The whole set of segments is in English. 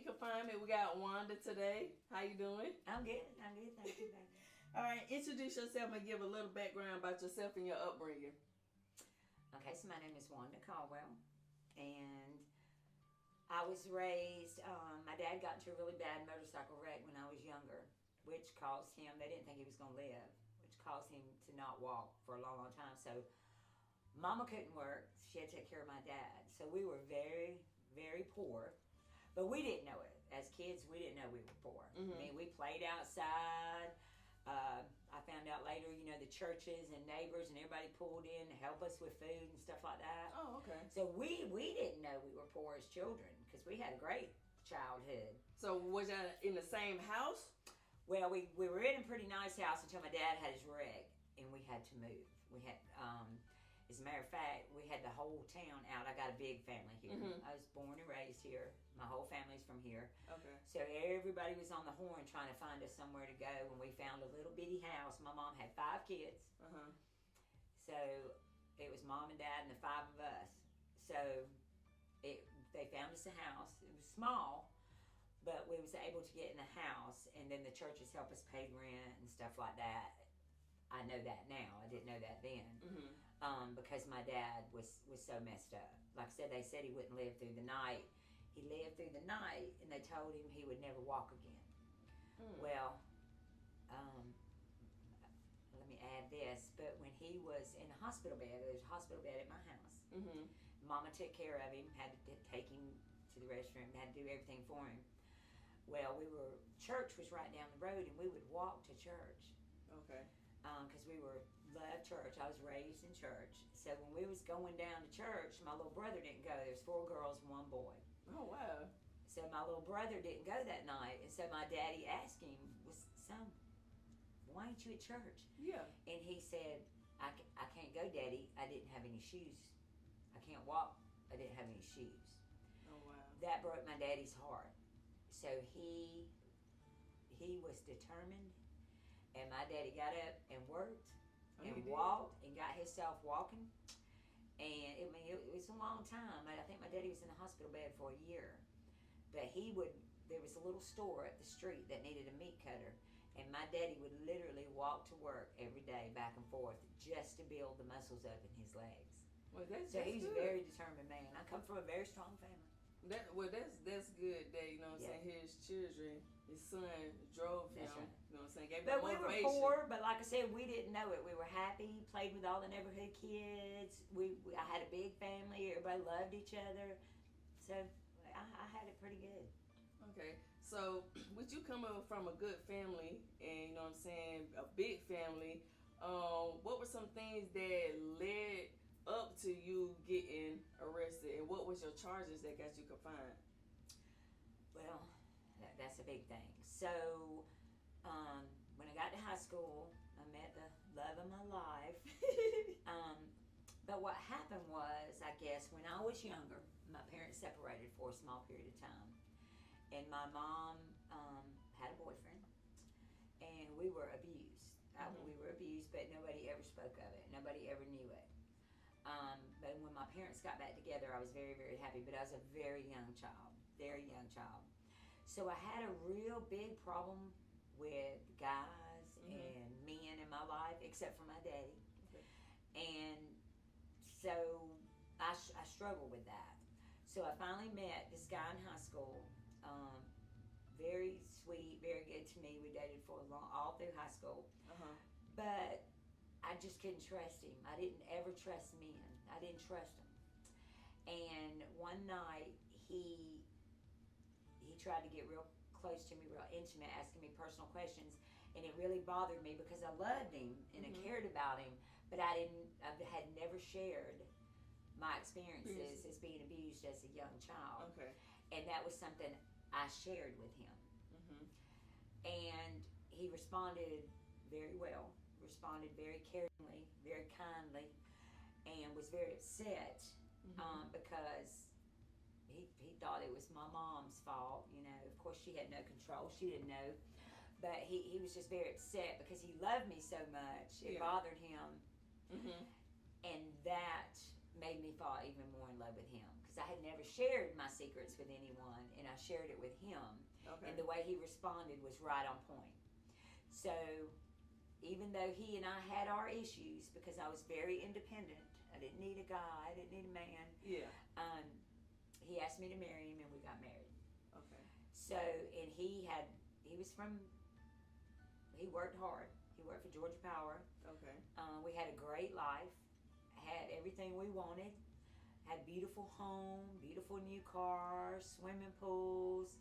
Confinement. We got Wanda today. How you doing? I'm good. Thank you, baby. All right, introduce yourself and give a little background about yourself and your upbringing. Okay, so my name is Wanda Caldwell, and I was raised, my dad got into a really bad motorcycle wreck when I was younger, which caused him, they didn't think he was going to live, which caused him to not walk for a long, long time. So Mama couldn't work. She had to take care of my dad. So we were very, very poor. But we didn't know it. As kids, we didn't know we were poor. Mm-hmm. I mean, we played outside. I found out later, the churches and neighbors and everybody pulled in to help us with food and stuff like that. Oh, okay. So we didn't know we were poor as children because we had a great childhood. So was y'all in the same house? Well, we were in a pretty nice house until my dad had his wreck and we had to move. We had, as a matter of fact, we had the whole town out. I got a big family here. Mm-hmm. I was born and raised here. My whole family's from here. Okay. So everybody was on the horn trying to find us somewhere to go. And we found a little bitty house. My mom had 5 kids. Uh-huh. So it was mom and dad and the 5 of us. So they found us a house. It was small, but we was able to get in the house. And then the churches helped us pay rent and stuff like that. I know that now. I didn't know that then. Mm-hmm. Because my dad was so messed up. Like I said, they said he wouldn't live through the night. He lived through the night, and they told him he would never walk again. Mm. Well, let me add this, but when he was in a hospital bed, there was a hospital bed at my house. Mm-hmm. Mama took care of him, had to take him to the restroom, had to do everything for him. Well, church was right down the road, and we would walk to church. Okay. Because we loved church. I was raised in church. So when we was going down to church, my little brother didn't go. There's 4 girls and 1 boy. Oh, wow. So my little brother didn't go that night. And so my daddy asked him, son, why ain't you at church? Yeah. And he said, I can't go, Daddy. I didn't have any shoes. I can't walk. I didn't have any shoes. Oh, wow. That broke my daddy's heart. So he was determined. And my daddy got up and worked and walked and got himself walking. And it was a long time. I think my daddy was in the hospital bed for a year. But there was a little store up the street that needed a meat cutter. And my daddy would literally walk to work every day back and forth just to build the muscles up in his legs. Well, that's he's good. a very determined man. I come from a very strong family. That's good that, you know what I'm saying, his children, his son drove him, That's right. you know what I'm saying, gave him But we motivation. were poor, but like I said, we didn't know it. We were happy, played with all the neighborhood kids. I had a big family, everybody loved each other. So I had it pretty good. Okay, so with you coming from a good family and, you know what I'm saying, a big family, what were some things that led up to you getting arrested, and what was your charges that got you confined? Well, that's a big thing. So when I got to high school, I met the love of my life. But what happened was, I guess, when I was younger, my parents separated for a small period of time. And my mom had a boyfriend, and we were abused. Mm-hmm. We were abused, but nobody ever spoke of it. Nobody ever knew it. But when my parents got back together, I was very, very happy. But I was a very young child. So I had a real big problem with guys and men in my life, except for my daddy. Okay. And so I struggled with that. So I finally met this guy in high school. Very sweet, very good to me. We dated for all through high school. Uh-huh. But I just couldn't trust him. I didn't ever trust men. I didn't trust him. And one night, he tried to get real close to me, real intimate, asking me personal questions. And it really bothered me because I loved him and I cared about him. But I had never shared my experiences as being abused as a young child. Okay. And that was something I shared with him. Mm-hmm. And he responded very well. Responded very caringly, very kindly, and was very upset because he thought it was my mom's fault. Of course she had no control. She didn't know. But he was just very upset because he loved me so much. It bothered him. Mm-hmm. And that made me fall even more in love with him because because I had never shared my secrets with anyone, and I shared it with him. Okay. And the way he responded was right on point. So even though he and I had our issues, because I was very independent, I didn't need a guy, I didn't need a man. Yeah. He asked me to marry him, and we got married. Okay. So, and he worked hard. He worked for Georgia Power. Okay. We had a great life, had everything we wanted, had beautiful home, beautiful new cars, swimming pools.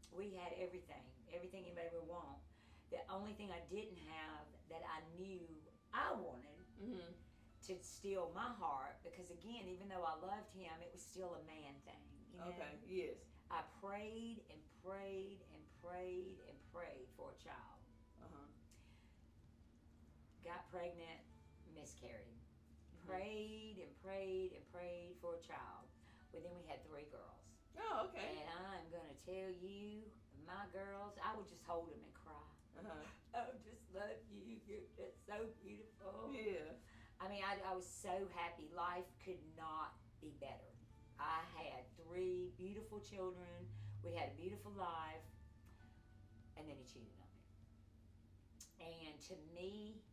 We had everything anybody would want. The only thing I didn't have that I knew I wanted to steal my heart, because again, even though I loved him, it was still a man thing. You know? Okay. Yes. I prayed and prayed and prayed and prayed for a child. Got pregnant, miscarried. Prayed and prayed and prayed for a child. Well, then we had 3 girls. Oh, okay. And I'm going to tell you, my girls, I would just hold them and cry. I just love you. You're just so beautiful. Yeah. I mean, I was so happy. Life could not be better. I had 3 beautiful children. We had a beautiful life. And then he cheated on me. And to me,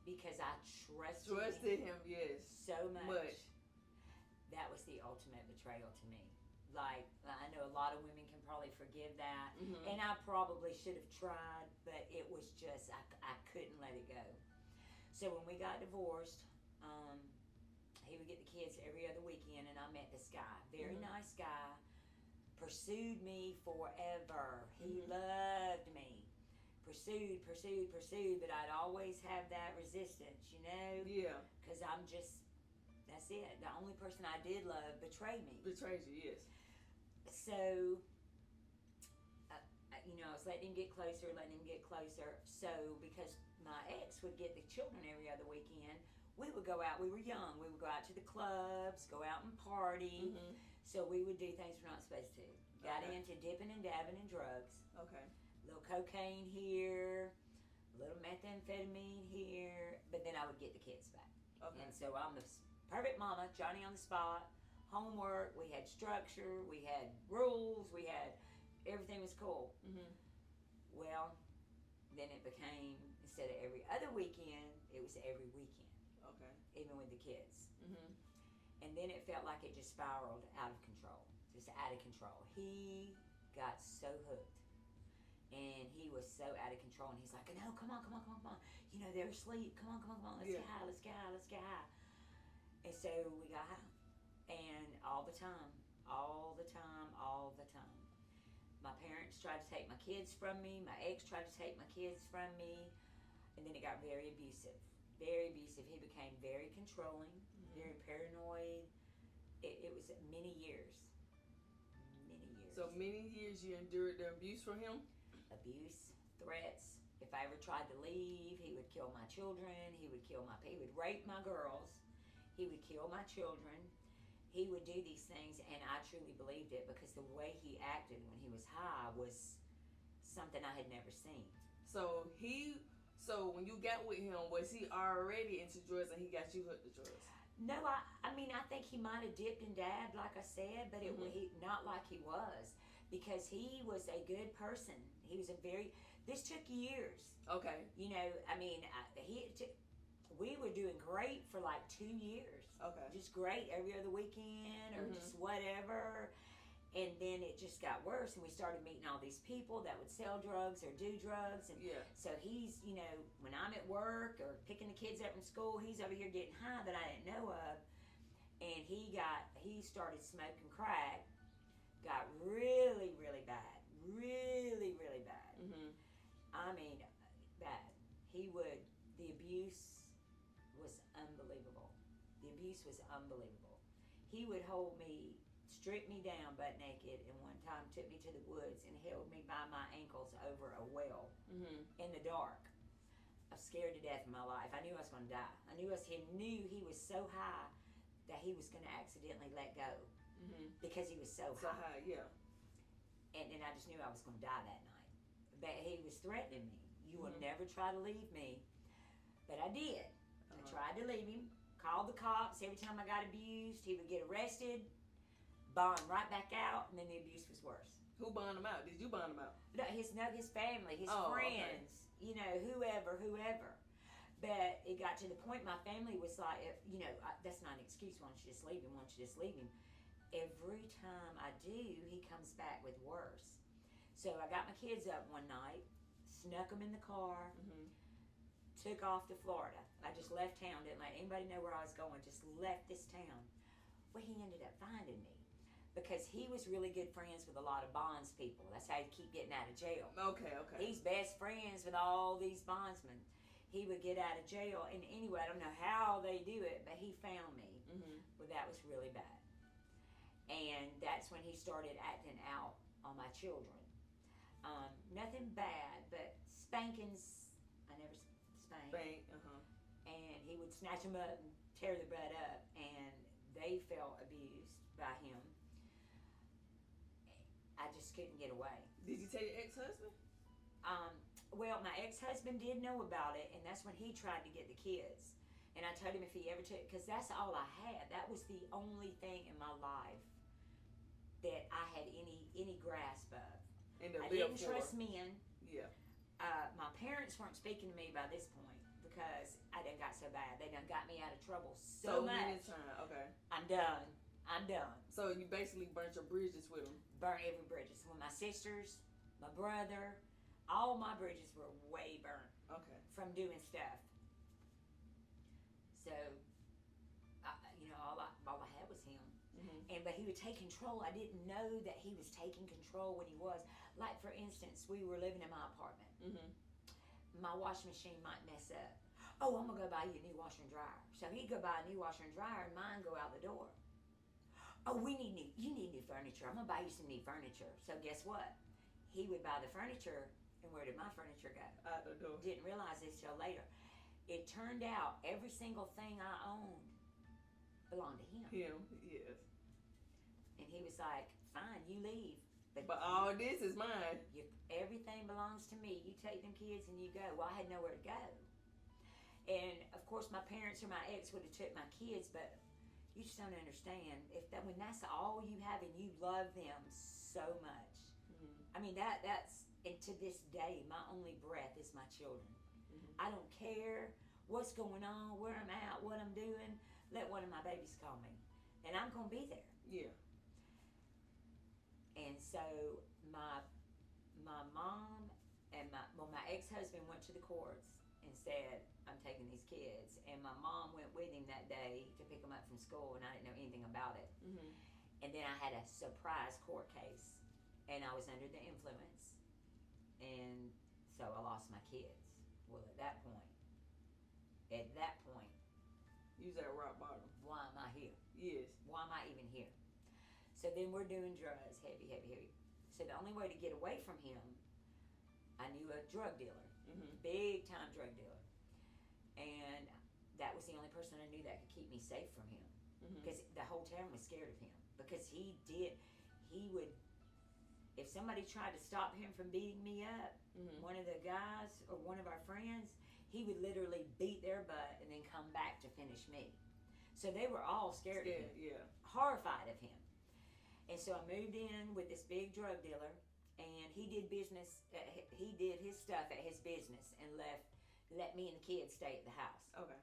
because I trusted him, yes, so much, that was the ultimate betrayal to me. Like, I know a lot of women can probably forgive that, and I probably should have tried, but it was just, I couldn't let it go. So when we got divorced, he would get the kids every other weekend, and I met this guy, very nice guy, pursued me forever. He loved me. Pursued, but I'd always have that resistance, you know? Yeah. Because I'm just, that's it. The only person I did love betrayed me. Betrayed you, yes. So, I was letting him get closer. So, because my ex would get the children every other weekend, we would go out. We were young. We would go out to the clubs, go out and party. So we would do things we're not supposed to. Got into dipping and dabbing in drugs. Okay. A little cocaine here, a little methamphetamine here, but then I would get the kids back. Okay. And so I'm the perfect mama, Johnny on the spot, homework, we had structure, we had rules, we had, everything was cool. Well, then it became, instead of every other weekend, it was every weekend. Okay. Even with the kids. And then it felt like it just spiraled out of control. Just out of control. He got so hooked. And he was so out of control. And he's like, no, come on. You know, they're asleep. Come on. Let's get high. And so we got high. And all the time. My parents tried to take my kids from me. My ex tried to take my kids from me. And then it got very abusive. Very abusive. He became very controlling, very paranoid. It was many years. So many years you endured the abuse from him? Abuse, threats. If I ever tried to leave, he would kill my children. He would rape my girls. He would kill my children. He would do these things, and I truly believed it, because the way he acted when he was high was something I had never seen. So when you got with him, was he already into drugs and he got you hooked to drugs? No, I mean, I think he might have dipped and dabbed, like I said, but not like he was, because he was a good person. He was this took years. Okay. You know, I mean, we were doing great for like 2 years. Okay. Just great every other weekend or just whatever. And then it just got worse, and we started meeting all these people that would sell drugs or do drugs. And so he's, you know, when I'm at work or picking the kids up from school, he's over here getting high that I didn't know of. And he started smoking crack, got really, really bad. Really, really bad. I mean, bad. The abuse was unbelievable. He would hold me, stripped me down butt naked, and one time took me to the woods and held me by my ankles over a well in the dark. I was scared to death of my life. I knew I was going to die. He knew he was so high that he was going to accidentally let go because he was so high. And I just knew I was going to die that night. But he was threatening me. You will never try to leave me. But I did. I tried to leave him. called the cops every time I got abused. He would get arrested, bond right back out, and then the abuse was worse. Who bond him out? Did you bond him out? No, his family, his friends, okay. Whoever. But it got to the point my family was like, that's not an excuse. Why don't you just leave him? Why don't you just leave him? Every time I do, he comes back with worse. So I got my kids up one night, snuck them in the car, took off to Florida. I just left town, didn't let anybody know where I was going, just left this town. Well, he ended up finding me because he was really good friends with a lot of bonds people. That's how he'd keep getting out of jail. Okay. He's best friends with all these bondsmen. He would get out of jail, and anyway, I don't know how they do it, but he found me. Well, that was really bad. And that's when he started acting out on my children. Nothing bad, but spankings. I never spanked. And he would snatch them up and tear the butt up, and they felt abused by him. I just couldn't get away. Did you tell your ex-husband? Well, my ex-husband did know about it, and that's when he tried to get the kids. And I told him if he ever took, because that's all I had. That was the only thing in my life that I had any grasp of. I didn't trust men. Yeah. My parents weren't speaking to me by this point because I done got so bad. They done got me out of trouble so much. Okay. I'm done. So you basically burnt your bridges with him. Burnt every bridges with my sisters, my brother. All my bridges were way burnt. Okay. From doing stuff. So, all I had was him. But he would take control. I didn't know that he was taking control when he was. Like, for instance, we were living in my apartment. My washing machine might mess up. Oh, I'm going to go buy you a new washer and dryer. So he'd go buy a new washer and dryer, and mine go out the door. Oh, you need new furniture. I'm going to buy you some new furniture. So guess what? He would buy the furniture, and where did my furniture go? Out the door. Didn't realize this till later. It turned out every single thing I owned belonged to him. Yes. And he was like, fine, you leave. But all this is mine. Everything belongs to me. You take them kids and you go. Well, I had nowhere to go. And, of course, my parents or my ex would have took my kids, but you just don't understand. When that's all you have and you love them so much. I mean, that's, and to this day, my only breath is my children. I don't care what's going on, where I'm at, what I'm doing. Let one of my babies call me. And I'm going to be there. Yeah. And so my mom and my ex-husband went to the courts and said, I'm taking these kids. And my mom went with him that day to pick them up from school, and I didn't know anything about it. And then I had a surprise court case, and I was under the influence. And so I lost my kids. Well, at that point, you was at rock bottom. Why am I here? Yes. Why am I even here? So then we're doing drugs, heavy. So the only way to get away from him, I knew a drug dealer, big time drug dealer. And that was the only person I knew that could keep me safe from him. Because the whole town was scared of him. Because he would, if somebody tried to stop him from beating me up, one of the guys or one of our friends, he would literally beat their butt and then come back to finish me. So they were all scared of him, horrified of him. And so I moved in with this big drug dealer, and he did business. He did his stuff at his business and let me and the kids stay at the house. Okay.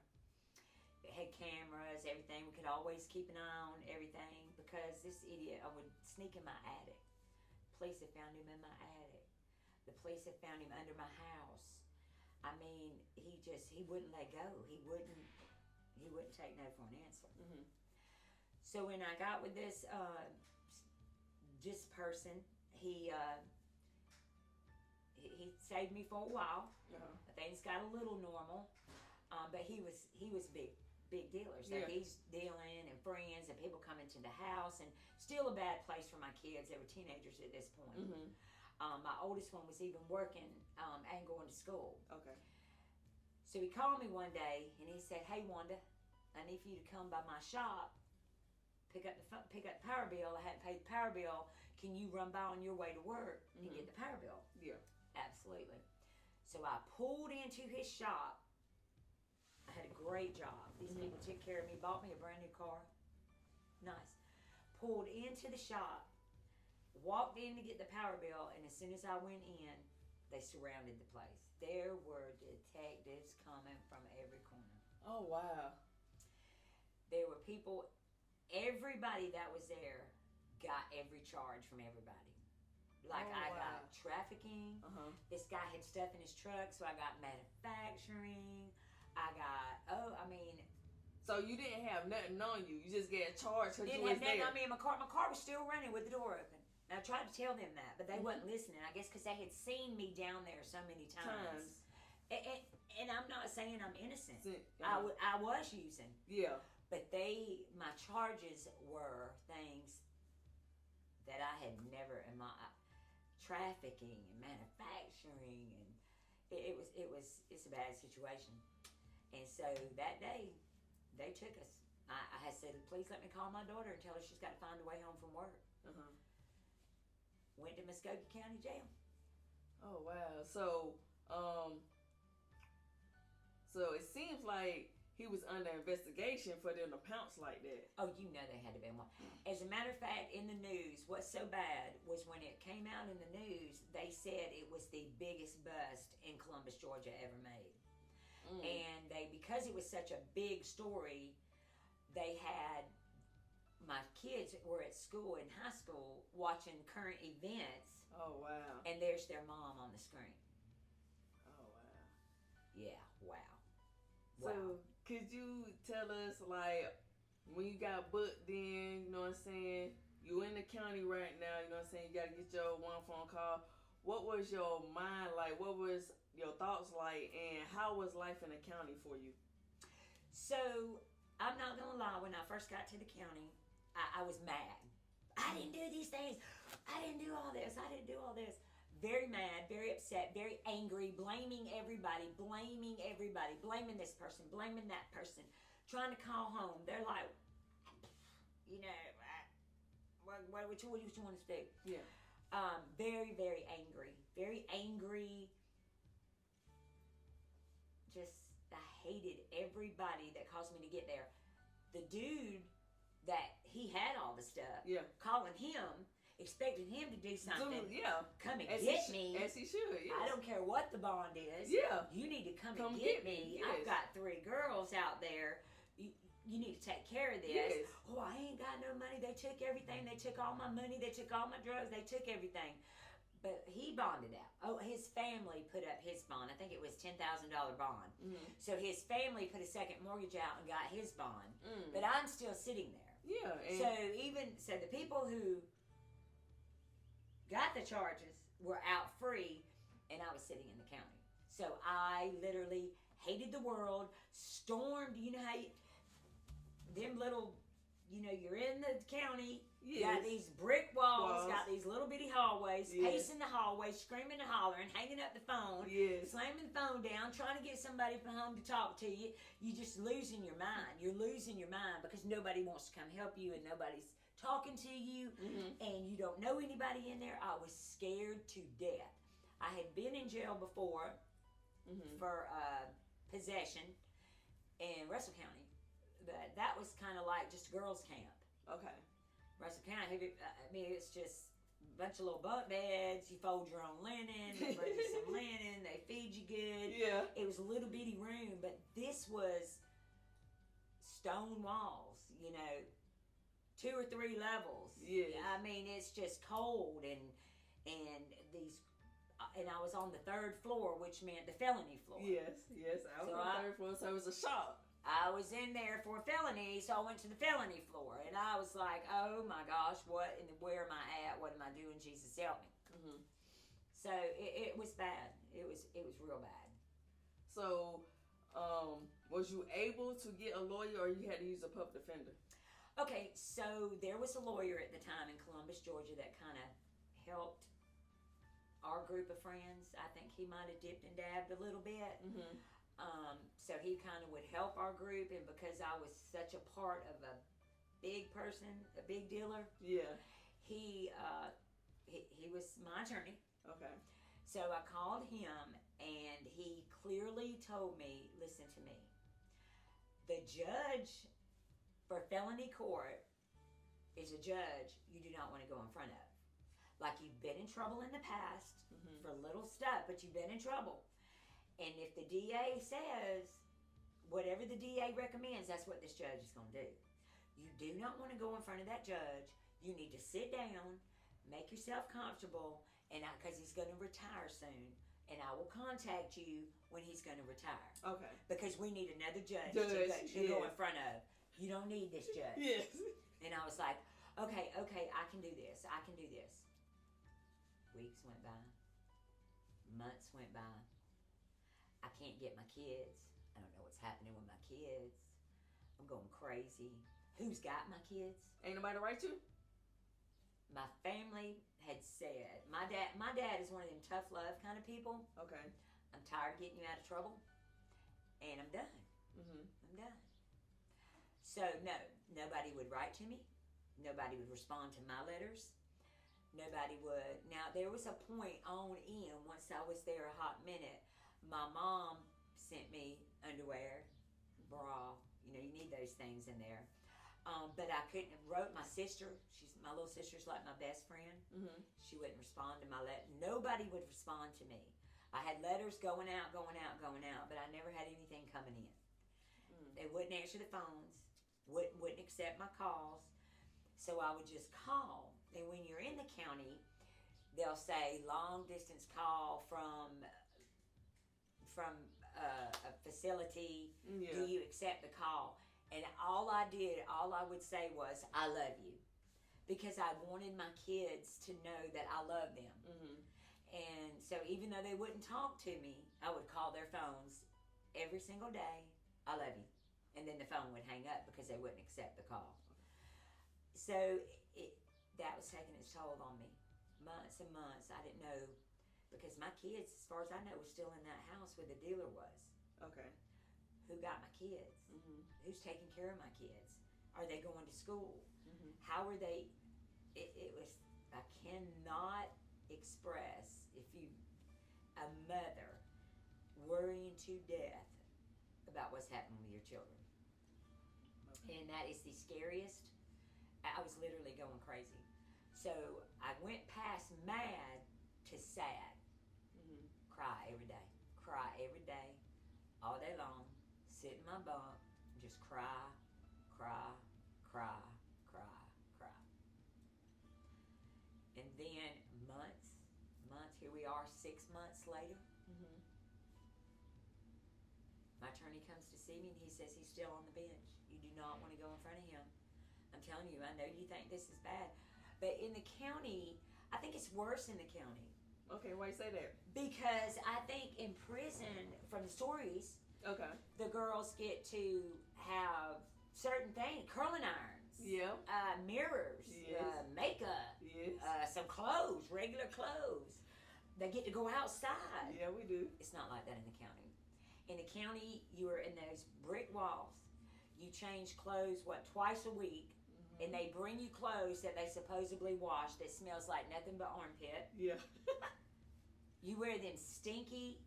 It had cameras, everything. We could always keep an eye on everything because this idiot, I would sneak in my attic. Police had found him in my attic. The police had found him under my house. I mean, he wouldn't let go. He wouldn't take no for an answer. So when I got with this person, he saved me for a while. Things got a little normal, but he was big dealer. So he's dealing and friends and people coming to the house, and still a bad place for my kids. They were teenagers at this point. My oldest one was even working and going to school. Okay. So he called me one day and he said, "Hey Wanda, I need for you to come by my shop, pick up the power bill. I hadn't paid the power bill. Can you run by on your way to work and get the power bill?" Yeah. Absolutely. So I pulled into his shop. I I had a great job. These people took care of me, bought me a brand new car. Nice. Pulled into the shop, walked in to get the power bill, and as soon as I went in, they surrounded the place. There were detectives coming from every corner. Oh, wow. There were people, everybody that was there got every charge from everybody. Like, I got trafficking. This guy had stuff in his truck, so I got manufacturing. I got, So you didn't have nothing on you. You just get charged because you didn't was have nothing there. on me. My car was still running with the door open. And I tried to tell them that, but they wasn't listening. I guess because they had seen me down there so many times. And I'm not saying I'm innocent. I was using. Yeah. But my charges were things that I had never in my trafficking and manufacturing, and it's a bad situation. And so that day, they took us. I had said, please let me call my daughter and tell her she's got to find a way home from work. Went to Muskogee County Jail. Oh, wow. So it seems like he was under investigation for them to pounce like that. Oh, you know they had to be one. As a matter of fact, in the news, what's so bad was when it came out in the news, they said it was the biggest bust in Columbus, Georgia ever made. And because it was such a big story, they had my kids were at school, in high school, watching current events. Oh, wow. And there's their mom on the screen. Oh, wow. Yeah, wow. So, could you tell us, like, when you got booked in, you know what I'm saying, you in the county right now, you know what I'm saying, you got to get your one phone call. What was your mind like? What was your thoughts like? And how was life in the county for you? So, I'm not going to lie, when I first got to the county, I was mad. I didn't do these things. I didn't do all this. I didn't do all this. Very mad, very upset, very angry, blaming everybody, blaming this person, blaming that person, trying to call home. They're like, you know, what you want us to do? Yeah. Very, very angry. Very angry. Just, I hated everybody that caused me to get there. The dude that he had all the stuff, calling him, expecting him to do something. Come and get me. As he should, yes. I don't care what the bond is. Yeah. You need to come and get me. Yes. I've got 3 girls out there. You need to take care of this. Yes. Oh, I ain't got no money. They took everything. They took all my money. They took all my drugs. They took everything. But he bonded out. Oh, his family put up his bond. I think it was $10,000 bond. So his family put a second mortgage out and got his bond. But I'm still sitting there. Yeah. So the people who got the charges were out free, and I was sitting in the county. So I literally hated the world, stormed. You know how them little, you're in the county. You got these brick walls, got these little bitty hallways, pacing the hallways, screaming and hollering, hanging up the phone, slamming the phone down, trying to get somebody from home to talk to you. You're just losing your mind. You're losing your mind because nobody wants to come help you and nobody's talking to you, and you don't know anybody in there. I was scared to death. I had been in jail before for possession in Russell County, but that was kind of like just a girls' camp. Okay. Russell County, it's just a bunch of little bunk beds. You fold your own linen. They bring you some linen. They feed you good. Yeah. It was a little bitty room, but this was stone walls, 2 or 3 levels. Yeah. It's just cold and these, and I was on the 3rd floor, which meant the felony floor. Yes. I was on the 3rd floor, so it was a shock. I was in there for a felony, so I went to the felony floor, and I was like, "Oh my gosh, where am I at? What am I doing? Jesus help me!" So it was bad. It was real bad. So, was you able to get a lawyer, or you had to use a public defender? Okay, so there was a lawyer at the time in Columbus, Georgia, that kind of helped our group of friends. I think he might have dipped and dabbed a little bit. So he kind of would help our group, and because I was such a part of a big person, a big dealer, he was my attorney. Okay. So I called him, and he clearly told me, listen to me, The judge for felony court is a judge you do not want to go in front of. Like you've been in trouble in the past for little stuff, but you've been in trouble. And if the DA says whatever the DA recommends, that's what this judge is going to do. You do not want to go in front of that judge. You need to sit down, make yourself comfortable, and because he's going to retire soon, and I will contact you when he's going to retire. Okay. Because we need another judge to go in front of. You don't need this judge. Yes. And I was like, okay, I can do this. I can do this. Weeks went by. Months went by. I can't get my kids. I don't know what's happening with my kids. I'm going crazy. Who's got my kids? Ain't nobody to write to? My family had said, my dad is one of them tough love kind of people. Okay. I'm tired of getting you out of trouble, and I'm done. I'm done. So no, nobody would write to me. Nobody would respond to my letters. Nobody would. Now there was a point on in, once I was there a hot minute, my mom sent me underwear, bra. You know, you need those things in there. But I couldn't. Wrote my sister. My little sister's like my best friend. She wouldn't respond to my letter. Nobody would respond to me. I had letters going out, but I never had anything coming in. They wouldn't answer the phones. Wouldn't accept my calls. So I would just call. And when you're in the county, they'll say long distance call from a facility. Yeah. Do you accept the call? And all I would say was, I love you. Because I wanted my kids to know that I love them. And so even though they wouldn't talk to me, I would call their phones every single day, I love you. And then the phone would hang up because they wouldn't accept the call. So that was taking its toll on me. Months and months. I didn't know, because my kids, as far as I know, were still in that house where the dealer was. Okay. Who got my kids? Who's taking care of my kids? Are they going to school? How are they? It was, I cannot express, a mother worrying to death about what's happening with your children. Okay. And that is the scariest. I was literally going crazy. So I went past mad to sad. Cry every day, all day long. Sit in my bunk, just cry. And then months, here we are 6 months later. My attorney comes to see me and he says he's still on the bench. You do not want to go in front of him. I'm telling you, I know you think this is bad. But in the county, I think it's worse in the county. Okay, why you say that? Because I think in prison, from the stories, okay, the girls get to have certain things, curling irons, mirrors, makeup, some clothes, regular clothes. They get to go outside. Yeah, we do. It's not like that in the county. In the county, you are in those brick walls. You change clothes, twice a week, and they bring you clothes that they supposedly wash that smells like nothing but armpit. Yeah. You wear them stinky,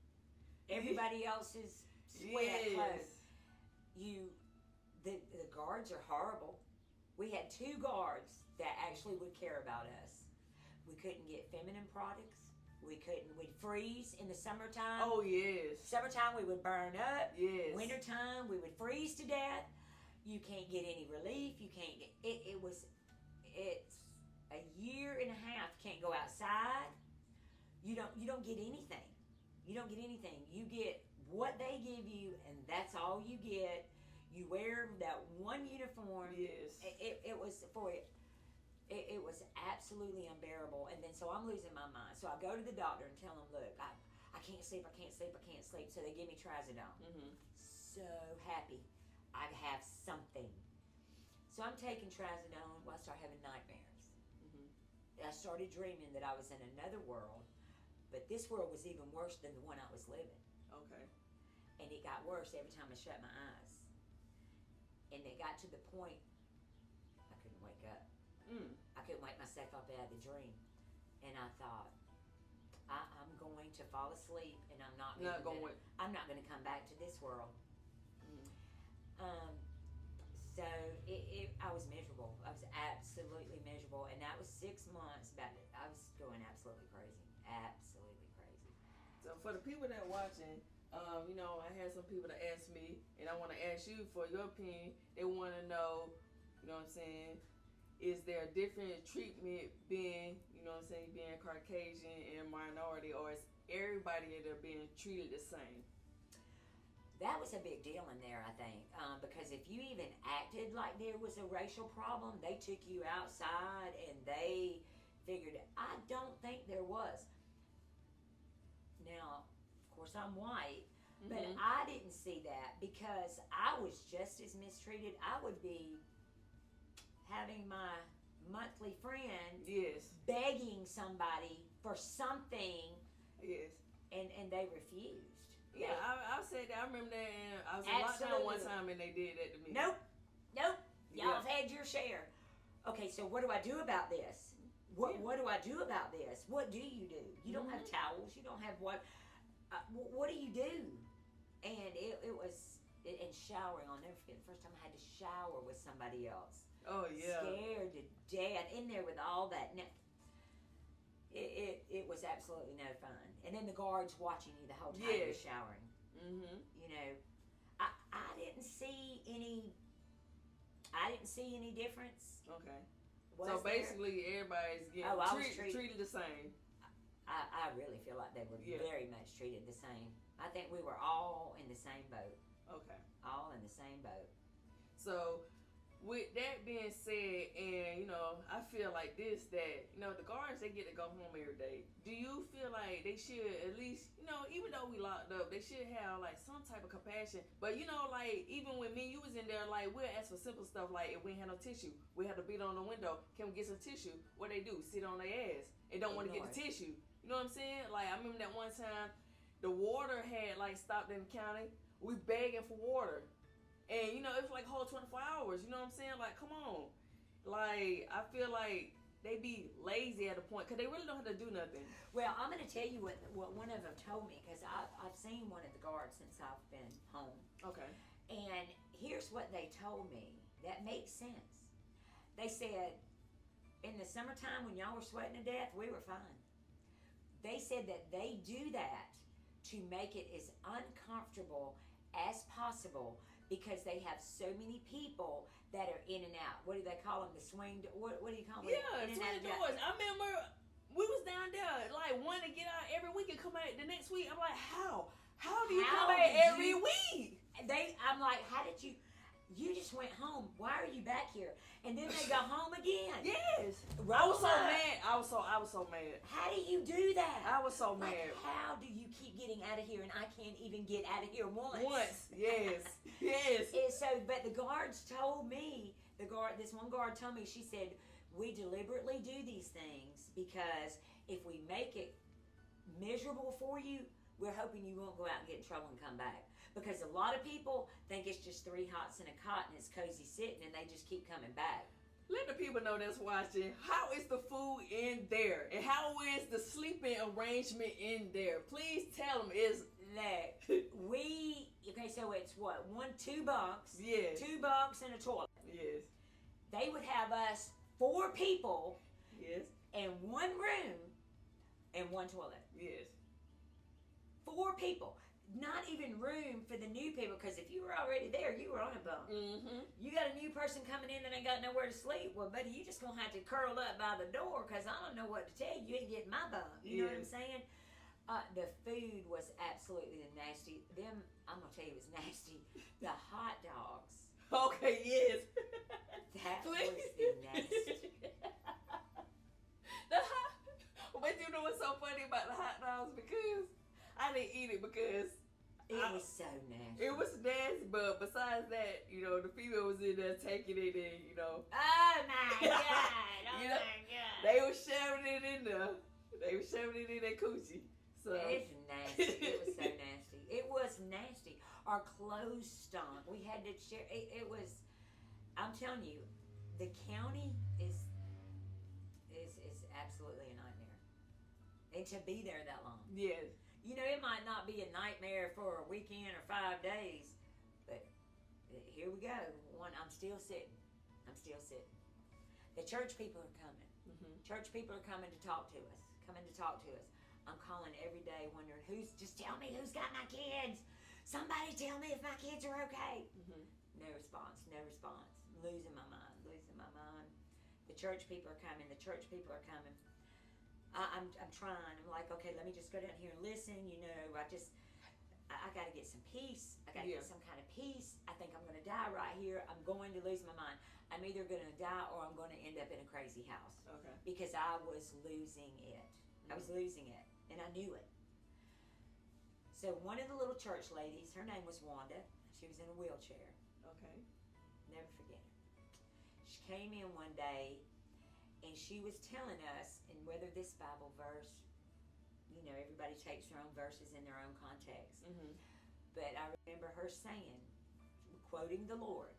everybody else's sweat clothes. The guards are horrible. We had 2 guards that actually would care about us. We couldn't get feminine products. We'd freeze in the summertime. Oh, yes. Summertime, we would burn up. Yes. Wintertime, we would freeze to death. You can't get any relief. You can't get, it's a year and a half. Can't go outside. You don't get anything. You don't get anything. You get what they give you, and that's all you get. You wear that one uniform. Yes. It was for it. It was absolutely unbearable. And then so I'm losing my mind. So I go to the doctor and tell him, look, I can't sleep. So they give me trazodone. So happy. I have something. So I'm taking trazodone while I start having nightmares. I started dreaming that I was in another world, but this world was even worse than the one I was living. Okay. And it got worse every time I shut my eyes. And it got to the point I couldn't wake up. I couldn't wake myself up out of the dream. And I thought, I'm going to fall asleep, and I'm not going to come back to this world. Um, so I was miserable. I was absolutely miserable, and that was 6 months. I was going absolutely crazy, absolutely crazy. So for the people that are watching, I had some people that ask me, and I want to ask you for your opinion. They want to know, you know what I'm saying, is there a different treatment being, being Caucasian and minority, or is everybody in there being treated the same? That was a big deal in there, I think, because if you even acted like there was a racial problem, they took you outside and they figured it. I don't think there was. Now, of course, I'm white, but I didn't see that because I was just as mistreated. I would be having my monthly friend Yes. begging somebody for something, Yes. and they refused. Yeah, I said that. I remember that. And I was in lockdown one time, and they did that to me. Nope. Y'all have had your share. Okay, so what do I do about this? What do I do about this? What do? You don't have towels. You don't have what? What do you do? And it was and showering. I'll never forget the first time I had to shower with somebody else. Oh yeah. Scared to death in there with all that. Now, it was absolutely no fun. And then the guards watching you the whole time you're showering. Mm-hmm. I didn't see any. I didn't see any difference. Okay. So basically, everybody's getting treated the same. I really feel like they were very much treated the same. I think we were all in the same boat. Okay. All in the same boat. So, with that being said, and I feel like this, that the guards, they get to go home every day. Do you feel like they should at least, even though we locked up, they should have like some type of compassion? But like even when me and you was in there, like we'll ask for simple stuff like if we ain't had no tissue, we had to beat on the window. Can we get some tissue? What they do? Sit on their ass and don't want to get the tissue. You know what I'm saying? Like I remember that one time, the water had like stopped in the county. We begging for water. And, it's like whole 24 hours. You know what I'm saying? Like, come on. Like, I feel like they be lazy at a point because they really don't have to do nothing. Well, I'm going to tell you what one of them told me because I've seen one of the guards since I've been home. Okay. And here's what they told me that makes sense. They said, in the summertime when y'all were sweating to death, we were fine. They said that they do that to make it as uncomfortable as possible because they have so many people that are in and out. What do they call them? The swing. What do you call them? Yeah, swing doors. I remember we was down there like wanting to get out every week and come out the next week. I'm like, how? How do you come out every week? I'm like, how did you? You just went home. Why are you back here? And then they go home again. Yes. I was so mad. I was so mad. How do you do that? I was so mad. How do you keep getting out of here and I can't even get out of here once? Yes. Yes. But the guards told me, this one guard told me, she said, we deliberately do these things because if we make it miserable for you, we're hoping you won't go out and get in trouble and come back. Because a lot of people think it's just 3 hots and a cot and it's cozy sitting and they just keep coming back. Let the people know that's watching, how is the food in there? And how is the sleeping arrangement in there? Please tell them it's that. So it's what? 2 bunks? Yes. 2 bunks and a toilet. Yes. They would have us 4 people. Yes. In 1 room and 1 toilet. Yes. 4 people. Not even room for the new people, because if you were already there, you were on a bunk. Mm-hmm. You got a new person coming in that ain't got nowhere to sleep. Well, buddy, you just gonna have to curl up by the door, because I don't know what to tell you. You ain't getting my bunk. You know what I'm saying? The food was absolutely nasty. I'm gonna tell you, it was nasty. The hot dogs. Okay, yes. That was the nasty. But you know what's so funny about the hot dogs? Because I didn't eat it because it was so nasty. It was nasty, but besides that, the female was in there taking it and, Oh my God. My God. They were shoving it in there. They were shoving it in their coochie. So it's nasty. It was so nasty. It was nasty. Our clothes stunk. We had to share. It was, I'm telling you, the county is absolutely a nightmare. And to be there that long. Yes. It might not be a nightmare for a weekend or 5 days, but here we go. I'm still sitting. The church people are coming. Church people are coming to talk to us. I'm calling every day wondering just tell me who's got my kids. Somebody tell me if my kids are okay. No response. I'm losing my mind. The church people are coming. I'm trying. I'm like, okay, let me just go down here and listen. I got to get some peace. I got to get some kind of peace. I think I'm going to die right here. I'm going to lose my mind. I'm either going to die or I'm going to end up in a crazy house. Okay. Because I was losing it. And I knew it. So one of the little church ladies, her name was Wanda. She was in a wheelchair. Okay. Never forget her. She came in one day and she was telling us, and whether this Bible verse, everybody takes their own verses in their own context. But I remember her saying, quoting the Lord,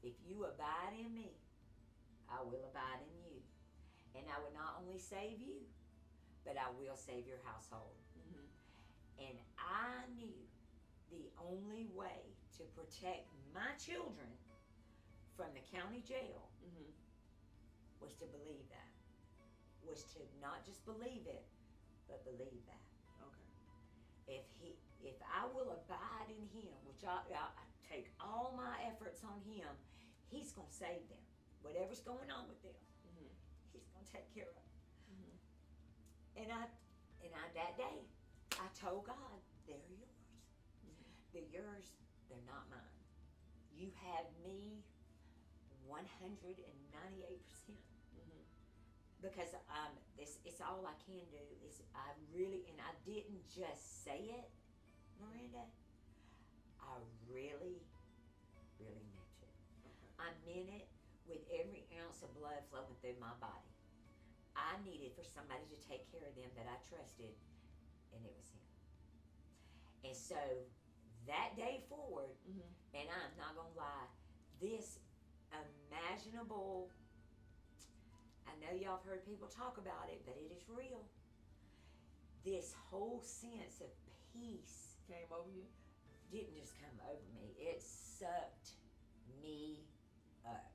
if you abide in me, I will abide in you. And I will not only save you, but I will save your household. And I knew the only way to protect my children from the county jail was to believe that. Was to not just believe it, but believe that. Okay. If I will abide in him, which I take all my efforts on him, he's going to save them. Whatever's going on with them, he's going to take care of it. And I that day, I told God, they're yours. They're yours. They're not mine. You have me 198%. Because it's all I can do. And I didn't just say it, Miranda. I really, really meant it. Okay. I meant it with every ounce of blood flowing through my body. I needed for somebody to take care of them that I trusted, and it was him. And so that day forward, and I'm not going to lie, this imaginable, I know y'all have heard people talk about it, but it is real. This whole sense of peace came over you? Didn't just come over me. It sucked me up.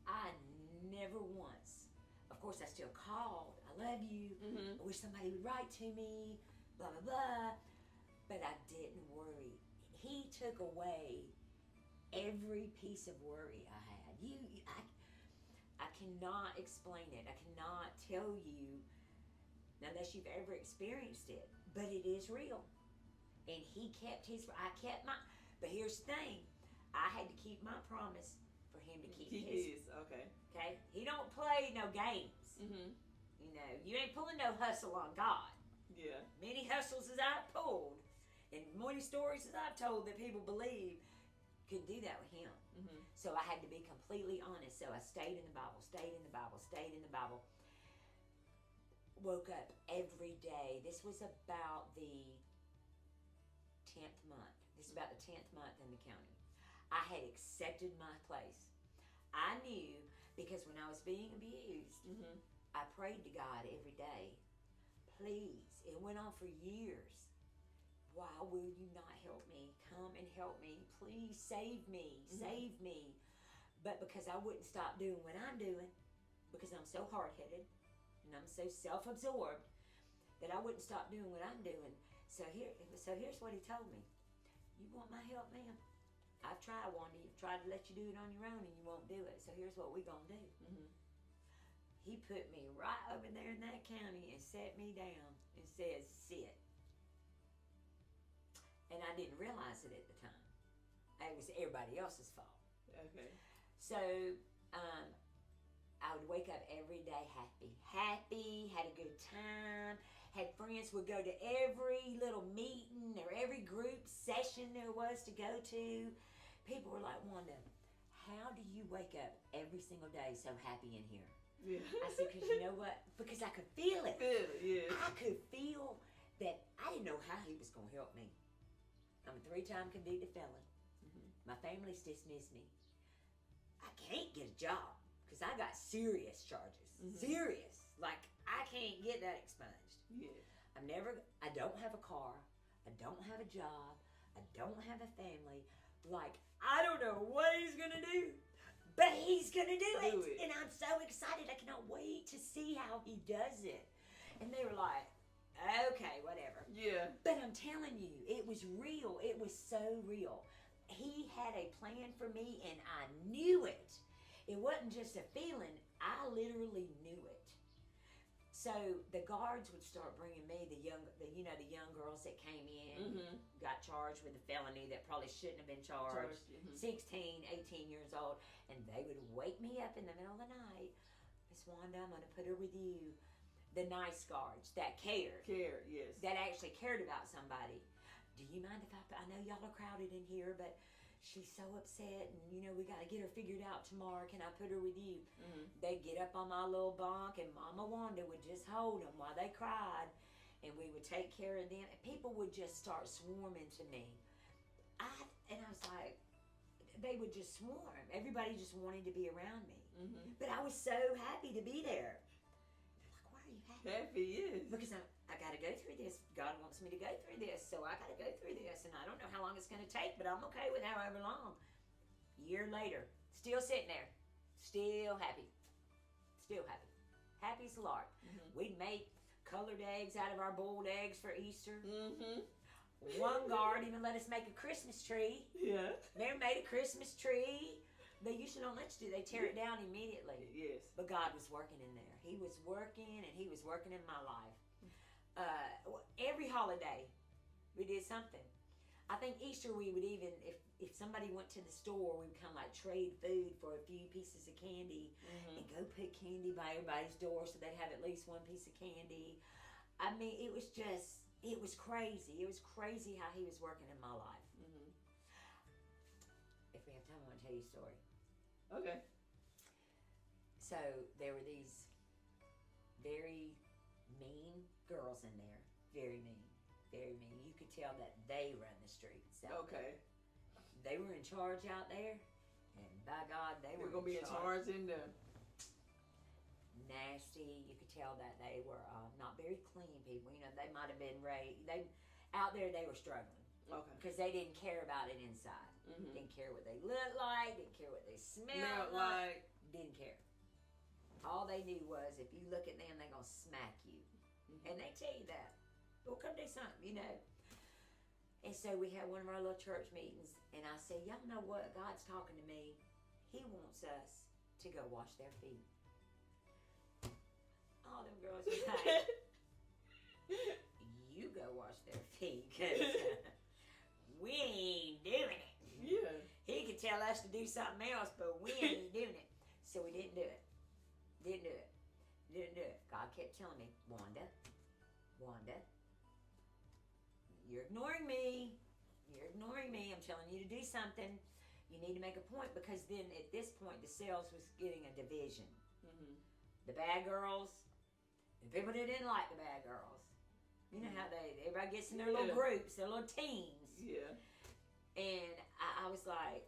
I never once, of course I still called, I love you, I wish somebody would write to me, blah, blah, blah, but I didn't worry. He took away every piece of worry I had. I cannot explain it. I cannot tell you unless you've ever experienced it, but it is real. And he kept I kept my, but here's the thing, I had to keep my promise for him to keep his. Okay. He don't play no games. You ain't pulling no hustle on God. Yeah. Many hustles as I've pulled, and many stories as I've told that people believe, couldn't do that with him. So I had to be completely honest. So I stayed in the Bible. Woke up every day. This was about the 10th month. This is about the 10th month in the county. I had accepted my place. I knew, because when I was being abused, I prayed to God every day. Please, it went on for years. Why will you not help me? Come and help me. Please save me. Save me. But because I wouldn't stop doing what I'm doing, because I'm so hard-headed and I'm so self-absorbed that I wouldn't stop doing what I'm doing. So here's what he told me. You want my help, ma'am? I've tried, Wanda. You've tried to let you do it on your own and you won't do it. So here's what we're going to do. He put me right over there in that county and set me down and says, sit. And I didn't realize it at the time. It was everybody else's fault. Okay. So I would wake up every day happy, had a good time, had friends, would go to every little meeting or every group session there was to go to. People were like, Wanda, how do you wake up every single day so happy in here? Yeah. I said, because you know what? Because I could feel it. I could feel that. I didn't know how he was going to help me. I'm a 3-time convicted felon. My family's dismissed me. I can't get a job because I got serious charges. Serious. Like, I can't get that expunged. Yeah. I don't have a car. I I don't have a job. I don't have a family. Like, I don't know what he's going to do, but he's going to do it. And I'm so excited. I cannot wait to see how he does it. And they were like, okay, whatever. Yeah. But I'm telling you, it was real. It was so real. He had a plan for me, and I knew it. It wasn't just a feeling. I literally knew it. So the guards would start bringing me the young girls that came in, got charged with a felony that probably shouldn't have been charged, 16, 18 years old, and they would wake me up in the middle of the night. Miss Wanda, I'm going to put her with you. The nice guards that cared. Yes. That actually cared about somebody. Do you mind if I know y'all are crowded in here, but she's so upset, and we got to get her figured out tomorrow. Can I put her with you? They'd get up on my little bunk, and Mama Wanda would just hold them while they cried, and we would take care of them. And people would just start swarming to me. I was like, they would just swarm. Everybody just wanted to be around me. But I was so happy to be there. They're like, why are you happy? Happy, yes. Because I got to go through this. God wants me to go through this, so I got to go through this. And I don't know how long it's going to take, but I'm okay with however long. Year later, still sitting there, still happy. Still happy. Happy as a lark. We'd make colored eggs out of our boiled eggs for Easter. One guard even let us make a Christmas tree. Yeah. They made a Christmas tree. They usually don't let you do. They tear it down immediately. Yes. But God was working in there. He was working, and He was working in my life. Every holiday, we did something. I think Easter we would even, if somebody went to the store, we would kind of like trade food for a few pieces of candy and go put candy by everybody's door so they'd have at least one piece of candy. I mean, it was crazy. It was crazy how He was working in my life. If we have time, I want to tell you a story. Okay. So there were these very mean girls in there. Very mean. Very mean. You could tell that they run the streets. Okay. They were in charge out there, and by God, they were going to be in charge in there. Nasty. You could tell that they were not very clean people. They might have been raised. Out there, they were struggling. Okay. Because they didn't care about it inside. Didn't care what they looked like. Didn't care what they smelled like. Didn't care. All they knew was if you look at them, they're going to smack you. And they tell you that. Well, come do something, And so we had one of our little church meetings, and I said, y'all know what? God's talking to me. He wants us to go wash their feet. All them girls were like, you go wash their feet, because we ain't doing it. Yeah. He could tell us to do something else, but we ain't doing it. So we didn't do it. Didn't do it. God kept telling me, Wanda, you're ignoring me. I'm telling you to do something. You need to make a point, because then at this point the sales was getting a division. The bad girls, and people that didn't like the bad girls. You know how everybody gets in their little groups, their little teams. Yeah. And I was like,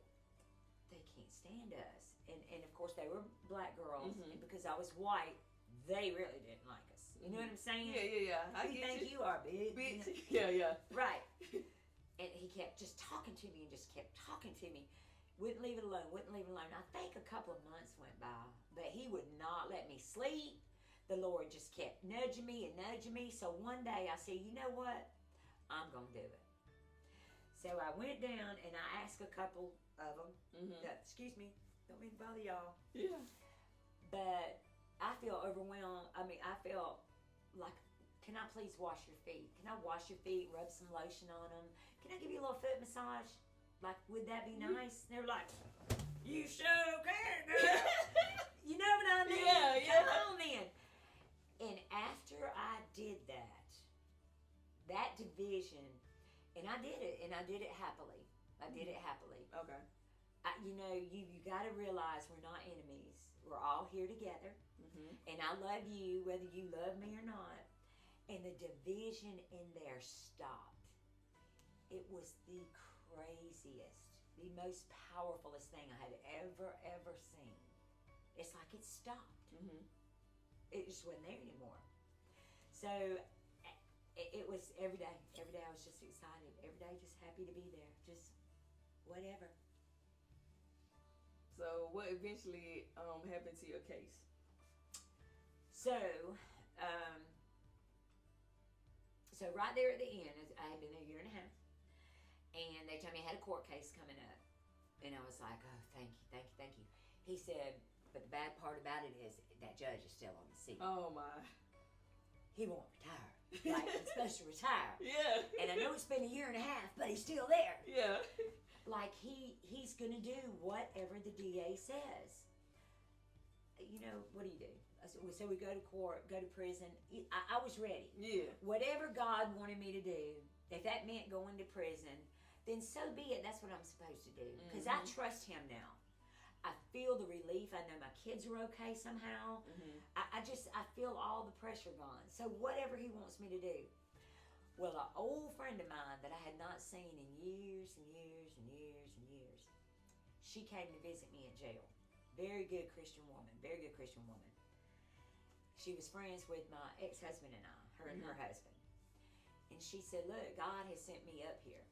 they can't stand us. And of course they were black girls, and because I was white, they really didn't like us. You know what I'm saying? Yeah. Who you think you are, bitch? Yeah. Right. And he kept just talking to me and just kept talking to me. Wouldn't leave it alone. I think a couple of months went by, but he would not let me sleep. The Lord just kept nudging me. So one day I said, you know what? I'm going to do it. So I went down and I asked a couple of them, excuse me, don't mean to bother y'all. Yeah. But I feel overwhelmed. I felt like, can I please wash your feet? Can I wash your feet, rub some lotion on them? Can I give you a little foot massage? Like, would that be nice? And they were like, you sure can, girl. You know what I mean? Yeah. Come on then. And after I did that division, and I did it happily. Okay. You got to realize we're not enemies. We're all here together. And I love you whether you love me or not. And the division in there stopped. It was the craziest, the most powerfulest thing I had ever seen. It's like it stopped. It just wasn't there anymore. So it was every day. Every day I was just excited. Every day just happy to be there. Just whatever. So what eventually happened to your case? So, um, so right there at the end, I had been there a year and a half, and they told me I had a court case coming up, and I was like, oh, thank you, thank you, thank you. He said, but the bad part about it is that judge is still on the seat. Oh my. He won't retire. Like he's supposed to retire. Yeah. And I know it's been a year and a half, but he's still there. Yeah. Like he's gonna do whatever the DA says. You know, what do? So we go to court, go to prison. I was ready. Yeah. Whatever God wanted me to do, if that meant going to prison, then so be it. That's what I'm supposed to do. Because I trust him now. I feel the relief. I know my kids are okay somehow. I feel all the pressure gone. So whatever he wants me to do. Well, an old friend of mine that I had not seen in years and years and years and years, she came to visit me in jail. Very good Christian woman. Very good Christian woman. She was friends with my ex-husband and I, her and her husband. And she said, look, God has sent me up here.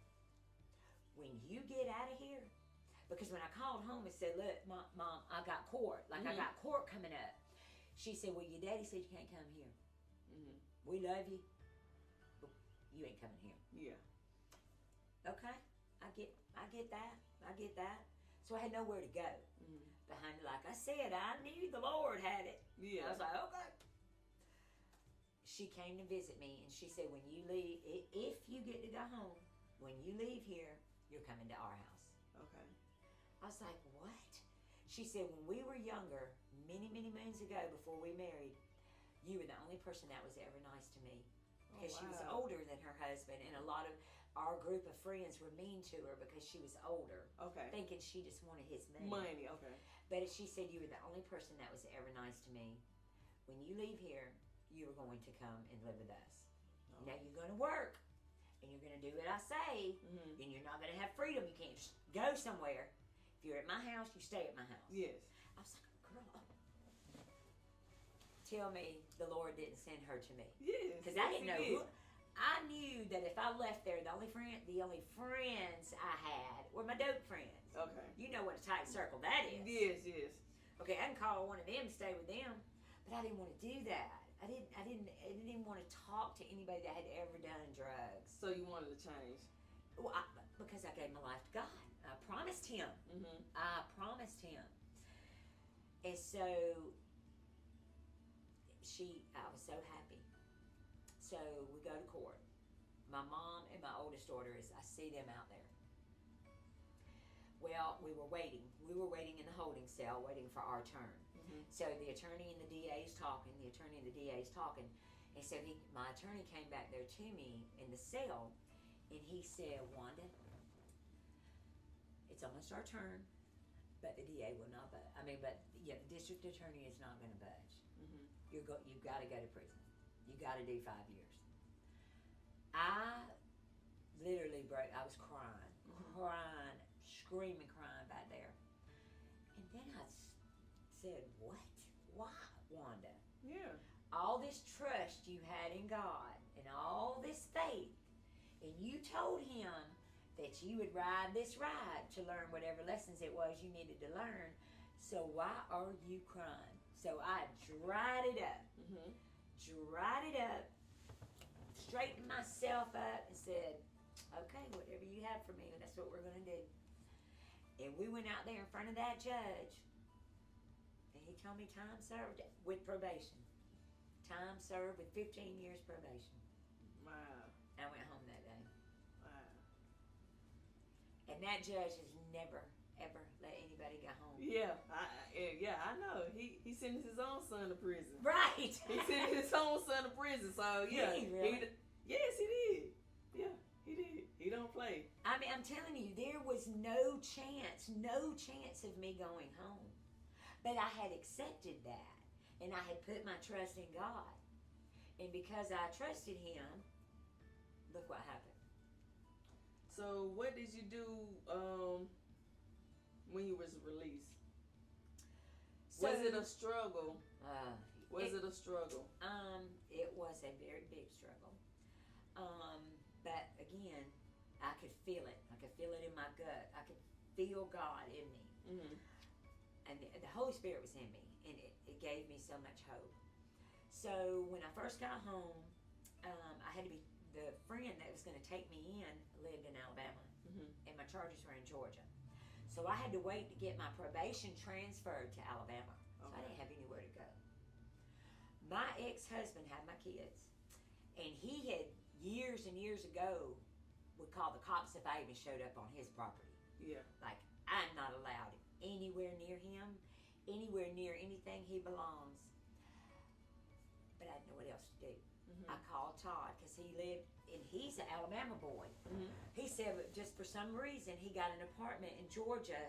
When you get out of here, because when I called home and said, look, Mom, I got court. Like, I got court coming up. She said, well, your daddy said you can't come here. We love you, but you ain't coming here. Yeah. Okay, I get that. I get that. So I had nowhere to go. Behind it, like I said, I knew the Lord had it. Yeah. I was like, okay. She came to visit me, and she said, when you leave, if you get to go home, when you leave here, you're coming to our house. Okay. I was like, what? She said, when we were younger, many, many moons ago, before we married, you were the only person that was ever nice to me. Because she was older than her husband, and a lot of our group of friends were mean to her because she was older. Okay. Thinking she just wanted his money. Money, okay. But she said, you were the only person that was ever nice to me. When you leave here, you are going to come and live with us. Oh. Now you're going to work, and you're going to do what I say, and you're not going to have freedom. You can't just go somewhere. If you're at my house, you stay at my house. Yes. I was like, girl, tell me the Lord didn't send her to me. Yes. Because I didn't know who. I knew that if I left there, the only friends I had were my dope friends. Okay. You know what a tight circle that is. Yes, yes. Okay, I can call one of them to stay with them, but I didn't want to do that. I didn't even want to talk to anybody that had ever done drugs. So you wanted to change? Well, because I gave my life to God. I promised him. I promised him. And so I was so happy. So we go to court. My mom and my oldest daughter I see them out there. Well, we were waiting. We were waiting in the holding cell, waiting for our turn. So the attorney and the DA is talking. And so my attorney came back there to me in the cell, and he said, Wanda, it's almost our turn, but the DA will not budge. The district attorney is not going to budge. You've got to go to prison. You got to do 5 years. I literally broke. I was crying, screaming, crying back there. And then I said, what? Why, Wanda? Yeah. All this trust you had in God and all this faith, and you told him that you would ride this ride to learn whatever lessons it was you needed to learn. So why are you crying? So I dried it up. Straightened myself up and said, okay, whatever you have for me, that's what we're going to do. And we went out there in front of that judge, and he told me time served with probation. Time served with 15 years probation. Wow. I went home that day. Wow. And that judge has never, ever let anybody go home. Yeah, I know. He sent his own son to prison. Right. He sent his own son to prison. So yeah, Did he really? Yes, he did. Yeah, he did. He don't play. I'm telling you, there was no chance of me going home. But I had accepted that, and I had put my trust in God. And because I trusted him, look what happened. So what did you do when you was released? Was it a struggle? Was it a struggle? It was a very big struggle. But again, I could feel it. I could feel it in my gut. I could feel God in me. Mm-hmm. And the Holy Spirit was in me, and it gave me so much hope. So when I first got home, I had to be, the friend that was going to take me in lived in Alabama, Mm-hmm. and my charges were in Georgia. So I had to wait to get my probation transferred to Alabama. So I didn't have anywhere to go. My ex-husband had my kids, and he had years and years ago would call the cops if I even showed up on his property. Yeah. Like, I'm not allowed anywhere near him, anywhere near anything he belongs. But I didn't know what else to do. Mm-hmm. I called Todd because he lived, and he's an Alabama boy. Mm-hmm. He said just for some reason he got an apartment in Georgia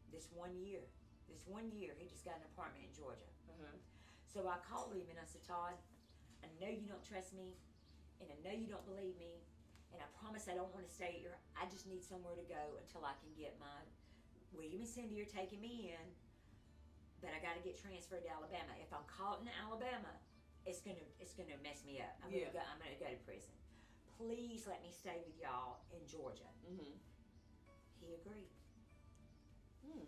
this 1 year. This 1 year he just got an apartment in Georgia. Mm-hmm. So I called him and I said, Todd, I know you don't trust me, and I know you don't believe me, and I promise I don't want to stay here. I just need somewhere to go until I can get my, William and Cindy are taking me in, but I got to get transferred to Alabama. If I'm caught in Alabama, it's gonna mess me up. I'm gonna go to prison. Please let me stay with y'all in Georgia. Mm-hmm. He agreed. Hmm.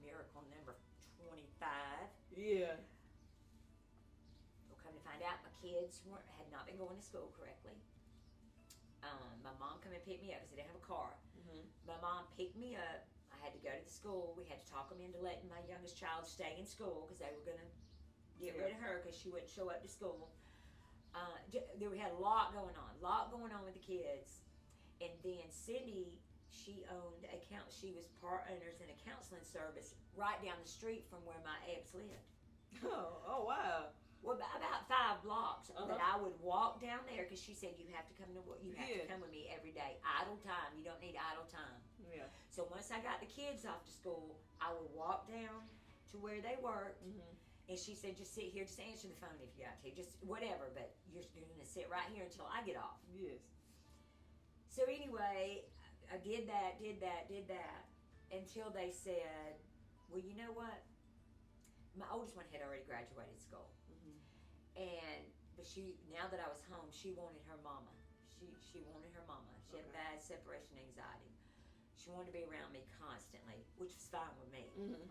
Miracle number 25. Yeah. Well, come to find out, my kids had not been going to school correctly. My mom come and pick me up because I didn't have a car. Mm-hmm. My mom picked me up. I had to go to the school. We had to talk them into letting my youngest child stay in school because they were going to get rid of her because she wouldn't show up to school. We had a lot going on with the kids. And then Cindy, she was part owners in a counseling service right down the street from where my ex lived. Oh wow. Well, about 5 blocks. But I would walk down there because she said you have to come to come with me every day. Idle time. You don't need idle time. Yeah. So once I got the kids off to school, I would walk down to where they worked. Mm-hmm. And she said, just sit here, just answer the phone if you got to, just whatever. But you're going to sit right here until I get off. Yes. So anyway, I did that, until they said, well, you know what? My oldest one had already graduated school. But now that I was home, she wanted her mama. She wanted her mama. She had bad separation anxiety. She wanted to be around me constantly, which was fine with me. Mm-hmm.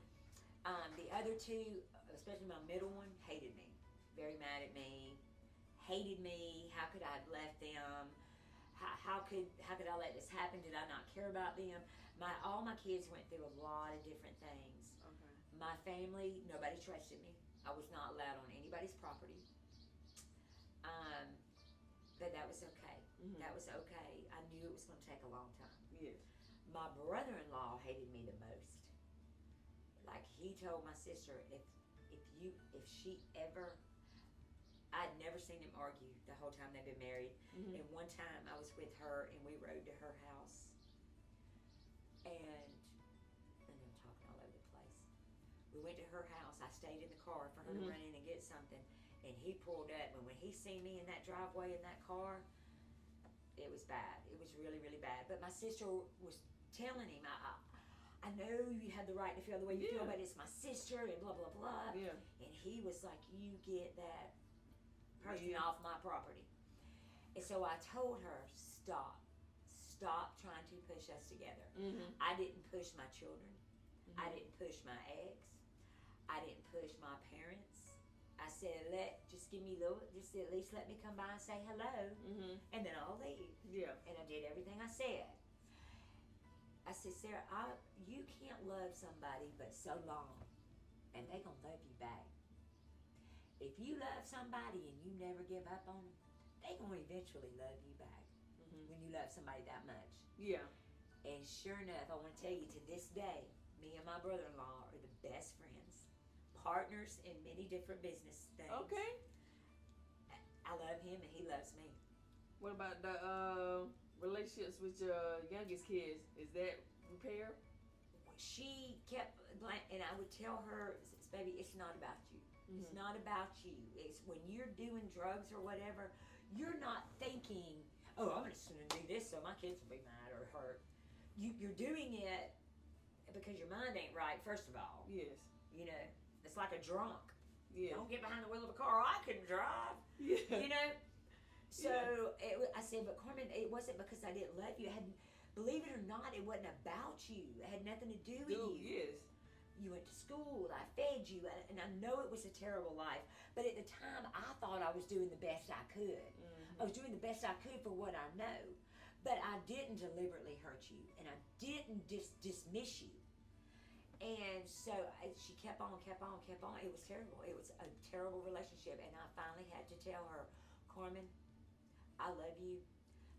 The other two, especially my middle one, hated me. Very mad at me. Hated me. How could I have left them? How could I let this happen? Did I not care about them? All my kids went through a lot of different things. Okay. My family, nobody trusted me. I was not allowed on anybody's property. But that was okay. Mm-hmm. That was okay. I knew it was going to take a long time. Yes. My brother-in-law hated me the most. Like, he told my sister, if she ever, I'd never seen them argue the whole time they've been married. Mm-hmm. And one time I was with her and we rode to her house. And I'm talking all over the place. We went to her house. I stayed in the car for her to run in and get something. And he pulled up, and when he seen me in that driveway in that car, it was bad. It was really, really bad. But my sister was telling him, I know you have the right to feel the way you feel, but it's my sister, and blah, blah, blah. Yeah. And he was like, you get that person off my property. And so I told her, stop trying to push us together. Mm-hmm. I didn't push my children. Mm-hmm. I didn't push my ex. I didn't push my parents. I said, just at least let me come by and say hello, and then I'll leave. Yeah. And I did everything I said. I said, Sarah, you can't love somebody but so long, and they gonna love you back. If you love somebody and you never give up on them, they gonna eventually love you back. When you love somebody that much. Yeah. And sure enough, I want to tell you, to this day, me and my brother-in-law are the best friends. Partners in many different business things. Okay. I love him and he loves me. What about the relationships with your youngest kids? Is that repair? She kept, and I would tell her, baby, it's not about you. It's not about you. It's when you're doing drugs or whatever, you're not thinking, oh, I'm just going to do this so my kids will be mad or hurt. You're doing it because your mind ain't right, first of all. Yes. You know, it's like a drunk. Yeah. Don't get behind the wheel of a car. I couldn't drive. Yeah. You know? So I said, but Carmen, it wasn't because I didn't love you. It had, believe it or not, it wasn't about you. It had nothing to do with you. Yes. You went to school, I fed you, and I know it was a terrible life, but at the time I thought I was doing the best I could. Mm-hmm. I was doing the best I could for what I know, but I didn't deliberately hurt you, and I didn't dismiss you. And so she kept on. It was terrible. It was a terrible relationship, and I finally had to tell her, Carmen, I love you,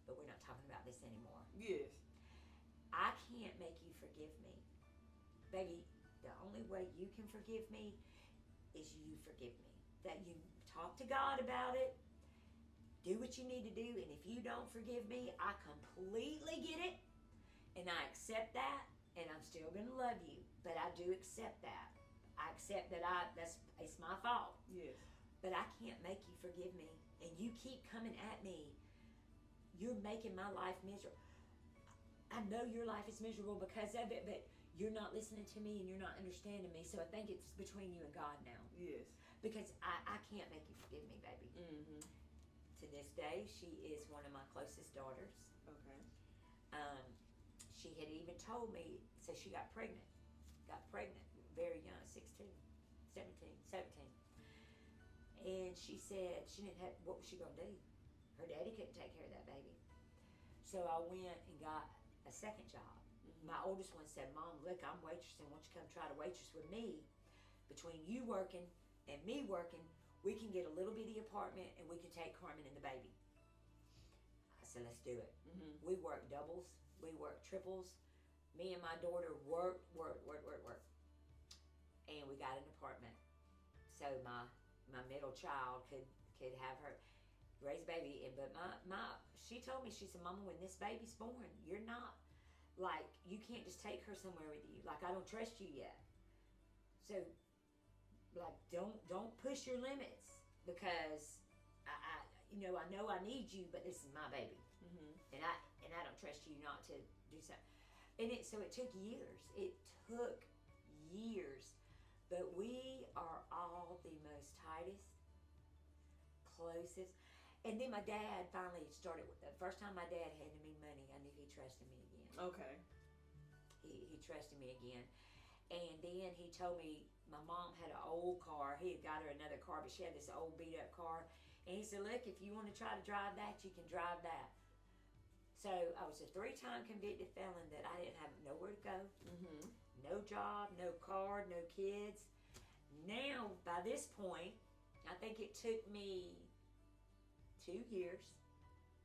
but we're not talking about this anymore. Yes. I can't make you forgive me. Baby, the only way you can forgive me is you forgive me. That you talk to God about it, do what you need to do, and if you don't forgive me, I completely get it, and I accept that, and I'm still going to love you, but I do accept that. I accept that it's my fault. Yes. But I can't make you forgive me, and you keep coming at me. You're making my life miserable. I know your life is miserable because of it, but you're not listening to me and you're not understanding me. So I think it's between you and God now. Yes. Because I can't make you forgive me, baby. Mm-hmm. To this day, she is one of my closest daughters. Okay. She had even told me, so she got pregnant very young, 16, 17. And she said she didn't have, what was she going to do? Her daddy couldn't take care of that baby. So I went and got a second job. My oldest one said, Mom, look, I'm waitressing. Why don't you come try to waitress with me? Between you working and me working, we can get a little bitty apartment and we can take Carmen and the baby. I said, let's do it. Mm-hmm. We worked doubles. We worked triples. Me and my daughter worked. And we got an apartment. So my middle child could have her raise baby. But she told me, she said, Mama, when this baby's born, you're not, like, you can't just take her somewhere with you. Like, I don't trust you yet. So, like, don't push your limits because I know I need you, but this is my baby. Mm-hmm. And I don't trust you not to do something. And so it took years. But we are all the most tightest, closest. And then my dad finally started, the first time my dad handed me money, I knew he trusted me again. Okay. He trusted me again. And then he told me my mom had an old car. He had got her another car, but she had this old beat up car. And he said, look, if you want to try to drive that, you can drive that. So I was a 3-time convicted felon that I didn't have nowhere to go. Mm-hmm. No job, no car, no kids. Now, by this point, I think it took me 2 years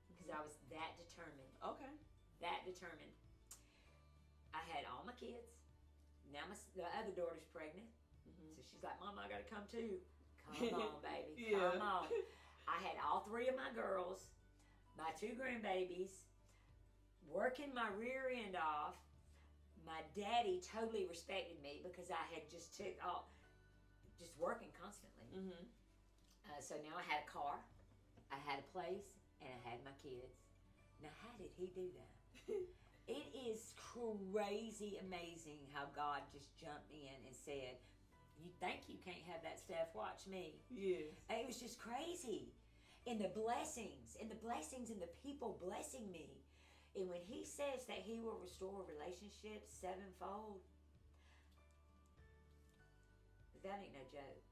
because I was that determined. Okay. That determined. I had all my kids. Now the other daughter's pregnant. Mm-hmm. So she's like, Mom, I gotta come too. Come on, baby. Yeah. Come on. I had all 3 of my girls, my 2 grandbabies, working my rear end off. My daddy totally respected me because I had just working constantly. Mm-hmm. So now I had a car, I had a place, and I had my kids. Now, how did he do that? It is crazy amazing how God just jumped in and said, you think you can't have that stuff, watch me. Yes. It was just crazy. And the blessings, and the people blessing me. And when he says that he will restore relationships 7-fold, that ain't no joke.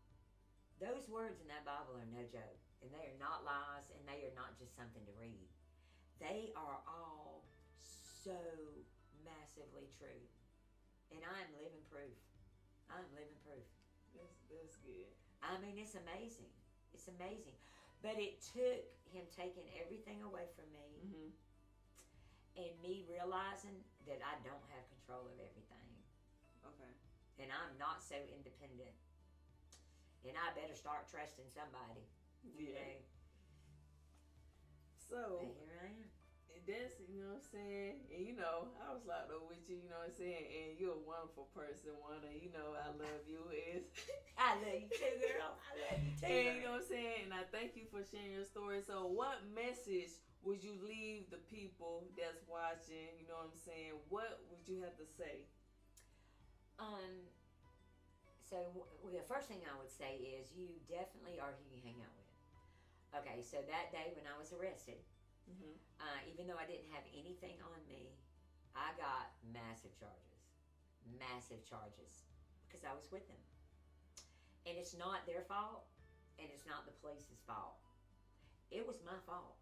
Those words in that Bible are no joke. And they are not lies, and they are not just something to read. They are all so massively true. And I am living proof. That's good. I mean, it's amazing. It's amazing. But it took him taking everything away from me. Mm-hmm. And me realizing that I don't have control of everything. Okay. And I'm not so independent. And I better start trusting somebody. You know? So, but here I am. That's, you know what I'm saying? And you know, I was locked up with you, you know what I'm saying? And you're a wonderful person, Wanda. You know, I love you. I love you too, girl. I love you too. And you know what I'm saying? And I thank you for sharing your story. So, what message would you leave the people that's watching? You know what I'm saying? What would you have to say? So the first thing I would say is you definitely are who you hang out with. Okay, so that day when I was arrested, Mm-hmm. even though I didn't have anything on me, I got massive charges. Massive charges. Because I was with them. And it's not their fault, and it's not the police's fault. It was my fault.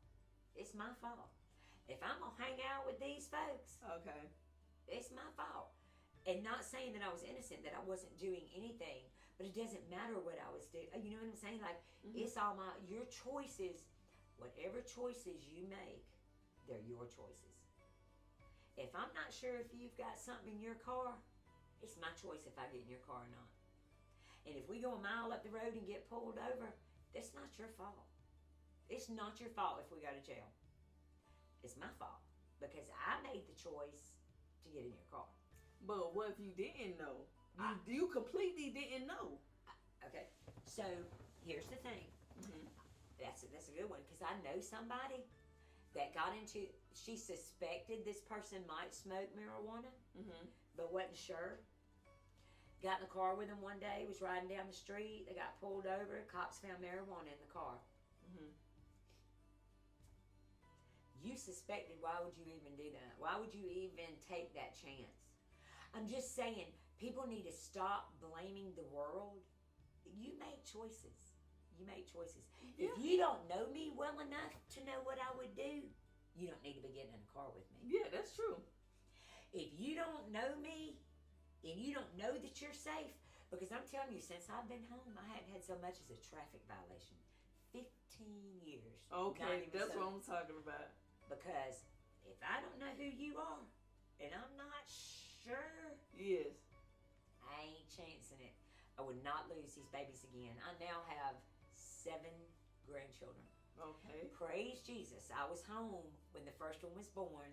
It's my fault. If I'm going to hang out with these folks, Okay. it's my fault. And not saying that I was innocent, that I wasn't doing anything, but it doesn't matter what I was doing. You know what I'm saying? Like, it's all your choices, whatever choices you make, they're your choices. If I'm not sure if you've got something in your car, it's my choice if I get in your car or not. And if we go a mile up the road and get pulled over, that's not your fault. It's not your fault if we go to jail. It's my fault because I made the choice to get in your car. But what if you didn't know? You completely didn't know. Okay, so here's the thing. Mm-hmm. That's a good one because I know somebody that got into. She suspected this person might smoke marijuana, but wasn't sure. Got in the car with him one day. Was riding down the street. They got pulled over. Cops found marijuana in the car. You suspected. Why would you even do that? Why would you even take that chance? I'm just saying, people need to stop blaming the world. You make choices. You make choices. Yeah. If you don't know me well enough to know what I would do, you don't need to be getting in a car with me. Yeah, that's true. If you don't know me and you don't know that you're safe, because I'm telling you, since I've been home, I haven't had so much as a traffic violation. 15 years. Okay, that's what I'm talking about. Because if I don't know who you are and I'm not sure, Yes. I ain't chancing it. I would not lose these babies again. I now have 7 grandchildren. Okay. Praise Jesus. I was home when the first one was born,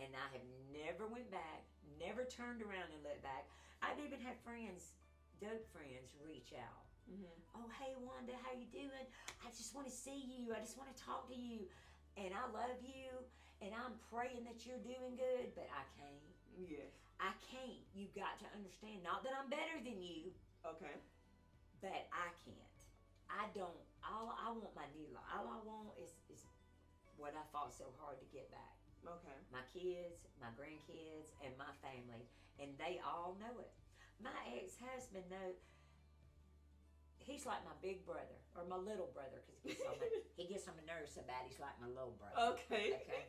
and I have never went back, never turned around and looked back. I've even had friends, dope friends, reach out. Oh, hey, Wanda, how you doing? I just want to see you. I just want to talk to you. And I love you, and I'm praying that you're doing good, but I can't. Yes. I can't. You got to understand. Not that I'm better than you, Okay. but I can't. I don't. All I want my new life. All I want is what I fought so hard to get back. Okay. My kids, my grandkids, and my family, and they all know it. My ex-husband knows. He's like my big brother, or my little brother, because he gets on my nerves so bad. He's like my little brother. Okay. Okay.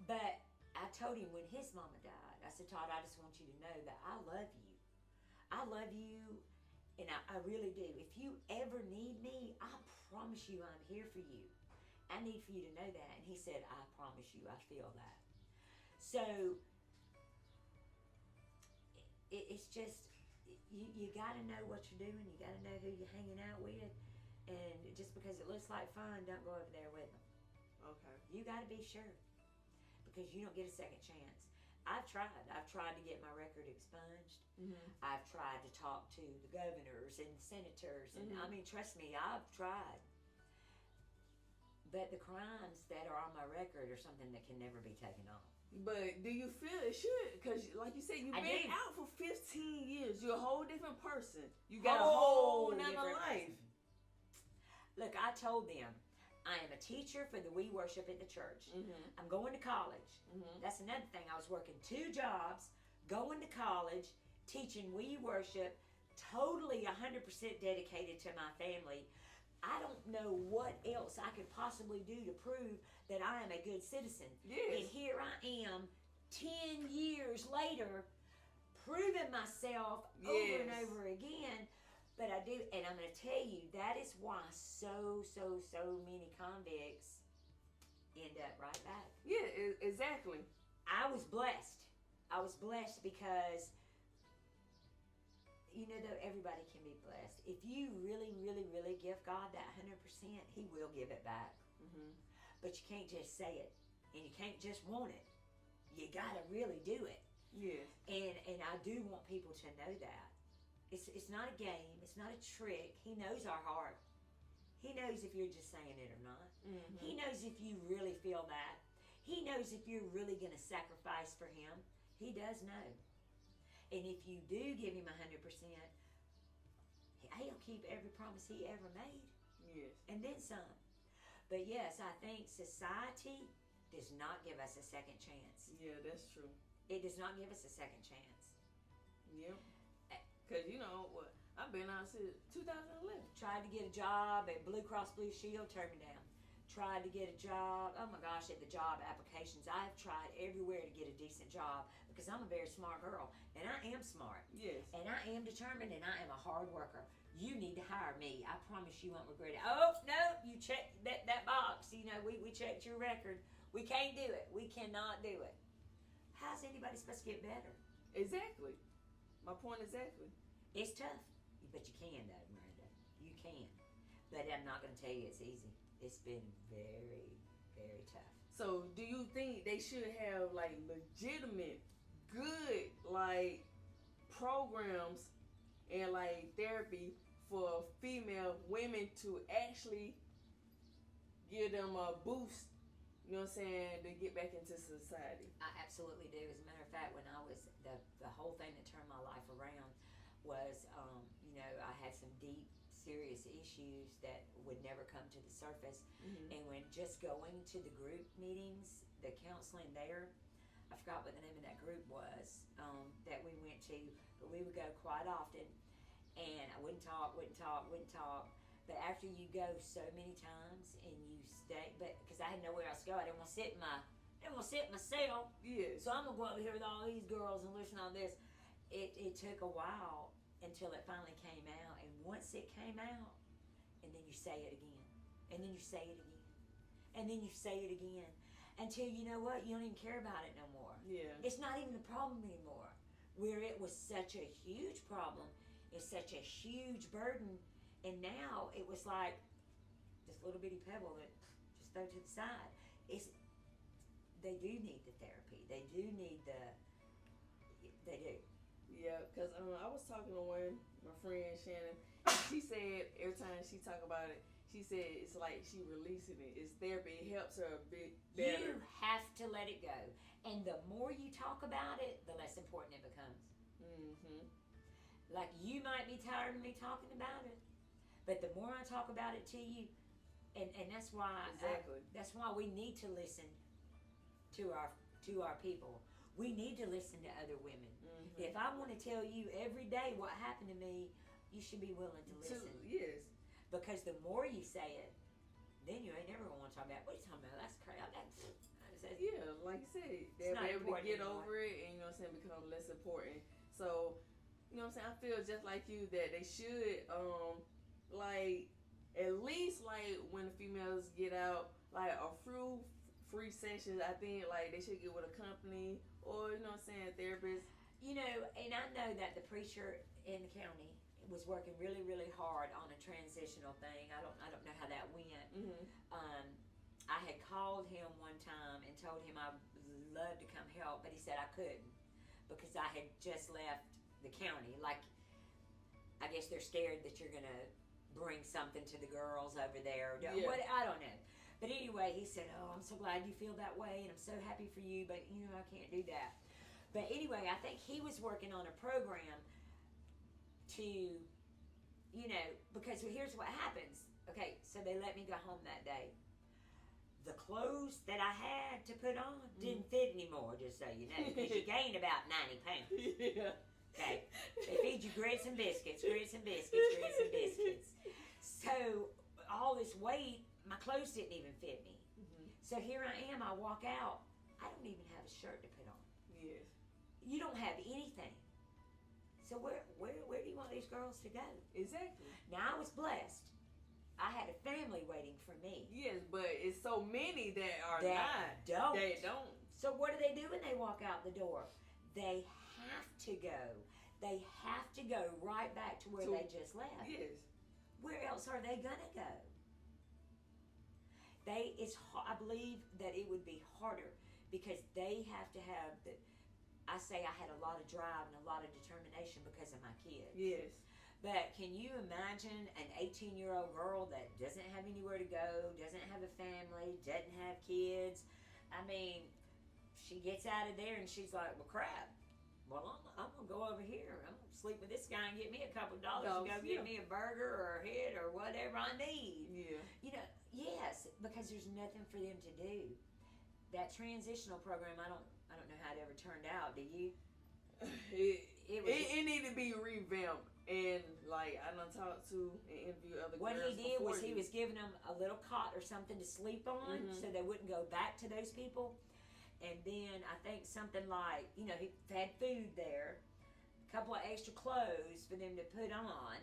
But I told him when his mama died, I said, Todd, I just want you to know that I love you. I love you, and I really do. If you ever need me, I promise you I'm here for you. I need for you to know that. And he said, I promise you, I feel that. So it's just, you got to know what you're doing. You got to know who you're hanging out with. And just because it looks like fun, don't go over there with them. Okay. You got to be sure, because you don't get a second chance. I've tried to get my record expunged. I've tried to talk to the governors and senators, and I mean, trust me, I've tried. But the crimes that are on my record are something that can never be taken off. But do you feel it should? Because like you said, you've been out for 15 years. You're a whole different person. You got a whole nother life. Look, I told them, I am a teacher for the We Worship at the church. I'm going to college. That's another thing. I was working 2 jobs, going to college, teaching We Worship, totally 100% dedicated to my family. I don't know what else I could possibly do to prove that I am a good citizen. Yes. And here I am, 10 years later, proving myself over and over again. But I do, and I'm going to tell you, that is why so many convicts end up right back. Yeah, exactly. I was blessed. I was blessed because, you know, though, everybody can be blessed. If you really give God that 100%, He will give it back. But you can't just say it, and you can't just want it. You got to really do it. Yes. And I do want people to know that. It's not a game. It's not a trick. He knows our heart. He knows if you're just saying it or not. He knows if you really feel that. He knows if you're really going to sacrifice for Him. He does know. And if you do give Him 100%, He'll keep every promise He ever made. Yes. And then some. But yes, I think society does not give us a second chance. Yeah, that's true. It does not give us a second chance. Yep. Because, you know, what? I've been out since 2011. Tried to get a job at Blue Cross Blue Shield, turned me down. Tried to get a job, oh my gosh, at the job applications. I have tried everywhere to get a decent job because I'm a very smart girl. And I am smart. Yes. And I am determined and I am a hard worker. You need to hire me. I promise you won't regret it. Oh, no, you checked that box. You know, we checked your record. We can't do it. We cannot do it. How's anybody supposed to get better? Exactly. My point exactly. It's tough. But you can, though, Miranda. You can. But I'm not going to tell you it's easy. It's been very, very tough. So, do you think they should have, like, legitimate, good, like, programs and, like, therapy for female women to actually give them a boost, you know what I'm saying, to get back into society? I absolutely do. As a matter of fact, when I was, the whole thing that turned my life around was, you know, I had some deep, serious issues that would never come to the surface. Mm-hmm. And when just going to the group meetings, the counseling there, I forgot what the name of that group was, that we went to, but we would go quite often. And I wouldn't talk. But after you go so many times and you stay, but because I had nowhere else to go, I didn't want to sit in my cell. Yeah. So I'm gonna go over here with all these girls and listen to all this. It took a while until it finally came out, and once it came out, and then you say it again, and then you say it again, and then you say it again, until you know what, you don't even care about it no more. Yeah. It's not even a problem anymore. Where it was such a huge problem, it's such a huge burden, and now it was like this little bitty pebble that just throw to the side. They do need the therapy. They do. Yeah, because I was talking to my friend Shannon. She said every time she talk about it, she said it's like she releasing it. It's therapy. It helps her a bit better. You have to let it go. And the more you talk about it, the less important it becomes. Mm-hmm. Like, you might be tired of me talking about it, but the more I talk about it to you, and that's why Exactly. that's why we need to listen to our people. We need to listen to other women. Mm-hmm. If I want to tell you every day what happened to me, you should be willing to listen. Yes. Because the more you say it, then you ain't never going to want to talk about, what are you talking about? That's crazy. Yeah, like you said, they'll be able to get over it and, you know what I'm saying, become less important. So, you know what I'm saying, I feel just like you that they should, like, at least, like, when the females get out, like, a few free sessions, I think, like, they should get with a company or, you know what I'm saying, a therapist. You know, and I know that the preacher in the county was working really, really hard on a transitional thing. I don't know how that went. Mm-hmm. I had called him one time and told him I would love to come help, but he said I couldn't because I had just left the county. Like, I guess they're scared that you're gonna bring something to the girls over there. Yeah. What, I don't know. But anyway, he said, "Oh, I'm so glad you feel that way, and I'm so happy for you, but you know I can't do that." But anyway, I think he was working on a program to, you know, because here's what happens. Okay, so they let me go home that day. The clothes that I had to put on didn't fit anymore, just so you know, because you gained about 90 pounds. Yeah. Okay, they feed you grits and biscuits. So all this weight, my clothes didn't even fit me. Mm-hmm. So here I am, I walk out, I don't even have a shirt to put on. Yes. You don't have anything. So where do you want these girls to go? Exactly. Now, I was blessed. I had a family waiting for me. Yes, but it's so many that are That not. don't. They don't. So what do they do when they walk out the door? They have to go. They have to go right back to where they just left. Yes. Where else are they gonna go? I believe that it would be harder because they have to have I say I had a lot of drive and a lot of determination because of my kids. Yes. But can you imagine an 18-year-old girl that doesn't have anywhere to go, doesn't have a family, doesn't have kids? I mean, she gets out of there and she's like, well, crap. Well, I'm going to go over here. I'm going to sleep with this guy and get me a couple of dollars and go get me a burger or a hit or whatever I need. Yeah. You know, yes, because there's nothing for them to do. That transitional program, I don't know how it ever turned out. Do you? It need to be revamped. And like I done talked to and interviewed other what girls. What he did was he you. was giving them a little cot or something to sleep on, so they wouldn't go back to those people. And then I think something like, he had food there, a couple of extra clothes for them to put on,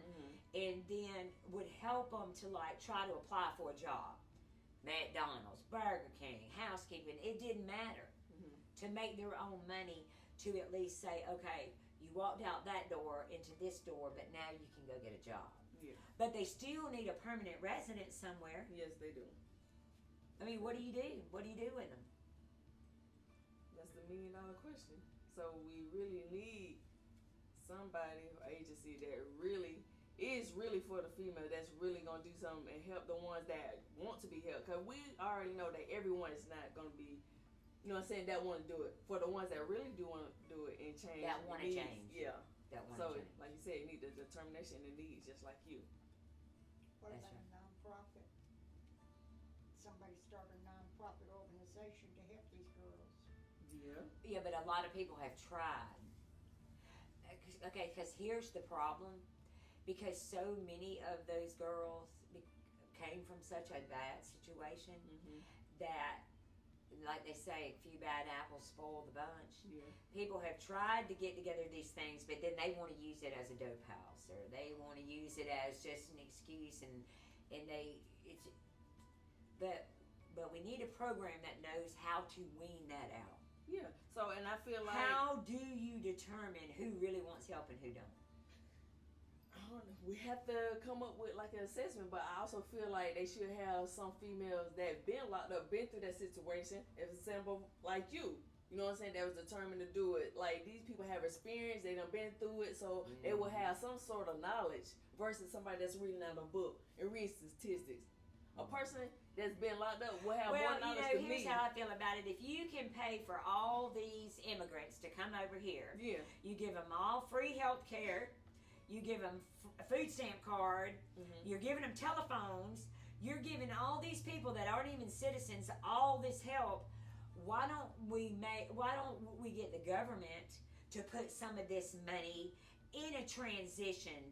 and then would help them to like try to apply for a job. McDonald's, Burger King, housekeeping, it didn't matter. To make their own money, to at least say, okay, you walked out that door into this door, but now you can go get a job. Yeah. But they still need a permanent residence somewhere. Yes, they do. I mean, what do you do? What do you do with them? That's the $1 million question. So we really need somebody or agency that really is really for the female, that's really going to do something and help the ones that want to be helped. Because we already know that everyone is not going to be, that want to do it. For the ones that really do want to do it and change. That want to change. Yeah. That want to change. Like you said, you need the determination and the needs just like you. What about a nonprofit? Somebody start a nonprofit organization to help these girls. Yeah. Yeah, but a lot of people have tried. Okay, because here's the problem. Because so many of those girls came from such a bad situation that, like they say, a few bad apples spoil the bunch. Yeah. People have tried to get together these things, but then they want to use it as a dope house, or they want to use it as just an excuse, but we need a program that knows how to wean that out. Yeah. So, and I feel like, how do you determine who really wants help and who don't? We have to come up with like an assessment, but I also feel like they should have some females that been locked up, been through that situation. If it's simple like you, you know what I'm saying, that was determined to do it. Like these people have experience, they done been through it, so they will have some sort of knowledge versus somebody that's reading out a book and reading statistics. A person that's been locked up will have more knowledge than me. Here's how I feel about it. If you can pay for all these immigrants to come over here, you give them all free health care. You give them a food stamp card. You're giving them telephones. You're giving all these people that aren't even citizens all this help. Why don't we get the government to put some of this money in a transition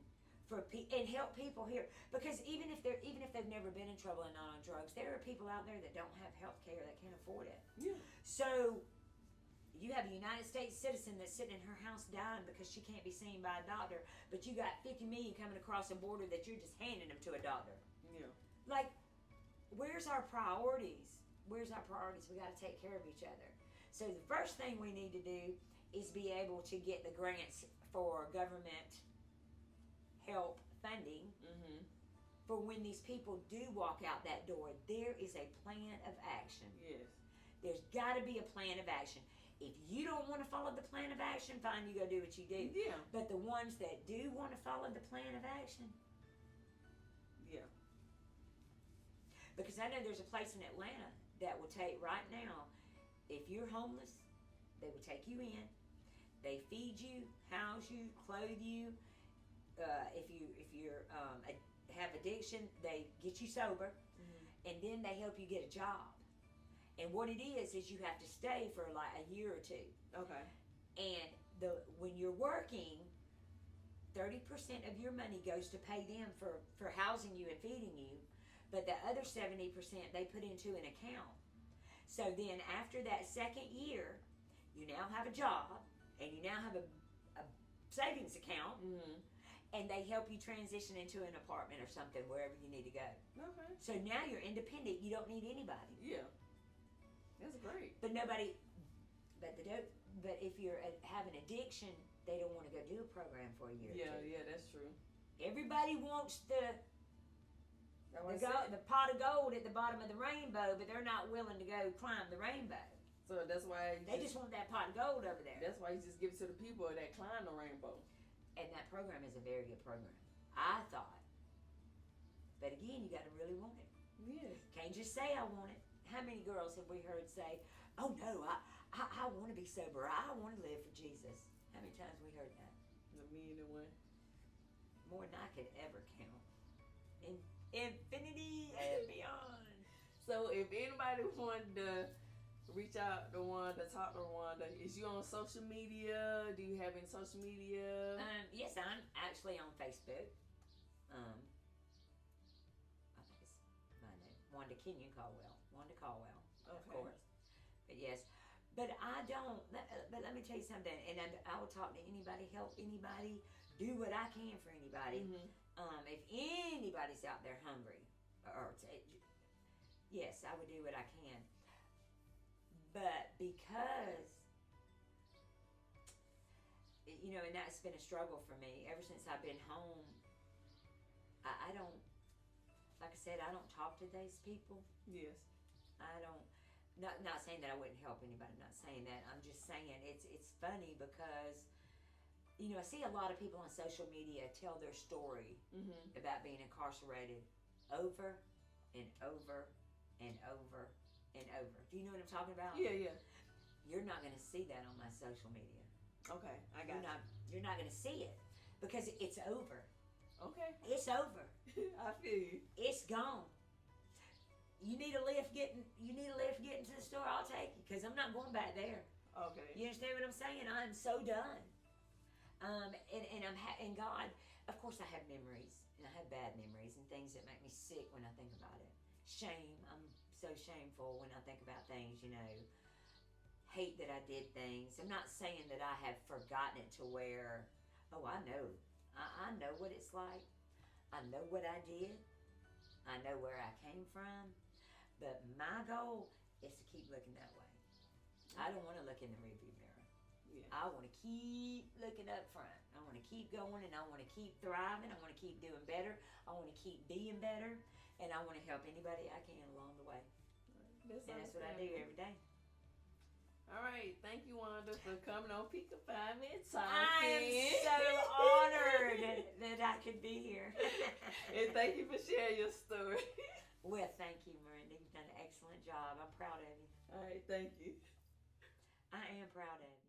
and help people here? Because even if they've never been in trouble and not on drugs, there are people out there that don't have health care that can't afford it. Yeah. So you have a United States citizen that's sitting in her house dying because she can't be seen by a doctor, but you got 50 million coming across the border that you're just handing them to a doctor. Yeah. Like, where's our priorities? Where's our priorities? We got to take care of each other. So the first thing we need to do is be able to get the grants for government help funding for when these people do walk out that door. There is a plan of action. Yes. There's got to be a plan of action. If you don't want to follow the plan of action, fine, you go do what you do. Yeah. But the ones that do want to follow the plan of action. Yeah. Because I know there's a place in Atlanta that will take right now, if you're homeless, they will take you in. They feed you, house you, clothe you. If you have addiction, they get you sober, and then they help you get a job. And what it is you have to stay for like a year or two. Okay. And when you're working, 30% of your money goes to pay them for housing you and feeding you, but the other 70% they put into an account. So then after that second year, you now have a job, and you now have a savings account, and they help you transition into an apartment or something wherever you need to go. Okay. So now you're independent. You don't need anybody. Yeah. That's great. But but if you're have an addiction, they don't want to go do a program for a year or two. Yeah, that's true. Everybody wants the pot of gold at the bottom of the rainbow, but they're not willing to go climb the rainbow. So that's why they just want that pot of gold over there. That's why you just give it to the people that climb the rainbow. And that program is a very good program, I thought. But again, you got to really want it. Yes. Can't just say I want it. How many girls have we heard say, "Oh no, I want to be sober. I want to live for Jesus"? How many times we heard that? A million and one. More than I could ever count. In infinity and beyond. So So if anybody wanted to reach out to Wanda, talk to Wanda, is you on social media? Do you have any social media? Yes, I'm actually on Facebook. I think it's my name, Wanda Kenyon Caldwell. Wanda Caldwell, of course. But yes, but I don't. But let me tell you something. And I will talk to anybody, help anybody, do what I can for anybody. If anybody's out there hungry, yes, I would do what I can. But because, and that's been a struggle for me ever since I've been home. I don't, like I said, I don't talk to those people. Yes. I don't. Not saying that I wouldn't help anybody. I'm not saying that. I'm just saying it's funny because, I see a lot of people on social media tell their story about being incarcerated over and over and over and over. Do you know what I'm talking about? Yeah, yeah. You're not going to see that on my social media. Okay, I got you. You're not going to see it because it's over. Okay. It's over. I feel you. It's gone. You need a lift getting to the store, I'll take you because I'm not going back there. Okay. You understand what I'm saying? I'm so done. And God, of course I have memories, and I have bad memories and things that make me sick when I think about it. Shame. I'm so shameful when I think about things, Hate that I did things. I'm not saying that I have forgotten it to where, I know. I know what it's like. I know what I did. I know where I came from. But my goal is to keep looking that way. I don't want to look in the rearview mirror. Yeah. I want to keep looking up front. I want to keep going, and I want to keep thriving. I want to keep doing better. I want to keep being better, and I want to help anybody I can along the way. And that's what I do every day. All right, thank you, Wanda, for coming on Confinement Talking. I am so honored that I could be here. And thank you for sharing your story. Well, thank you, Miranda. You've done an excellent job. I'm proud of you. All right, thank you. I am proud of you.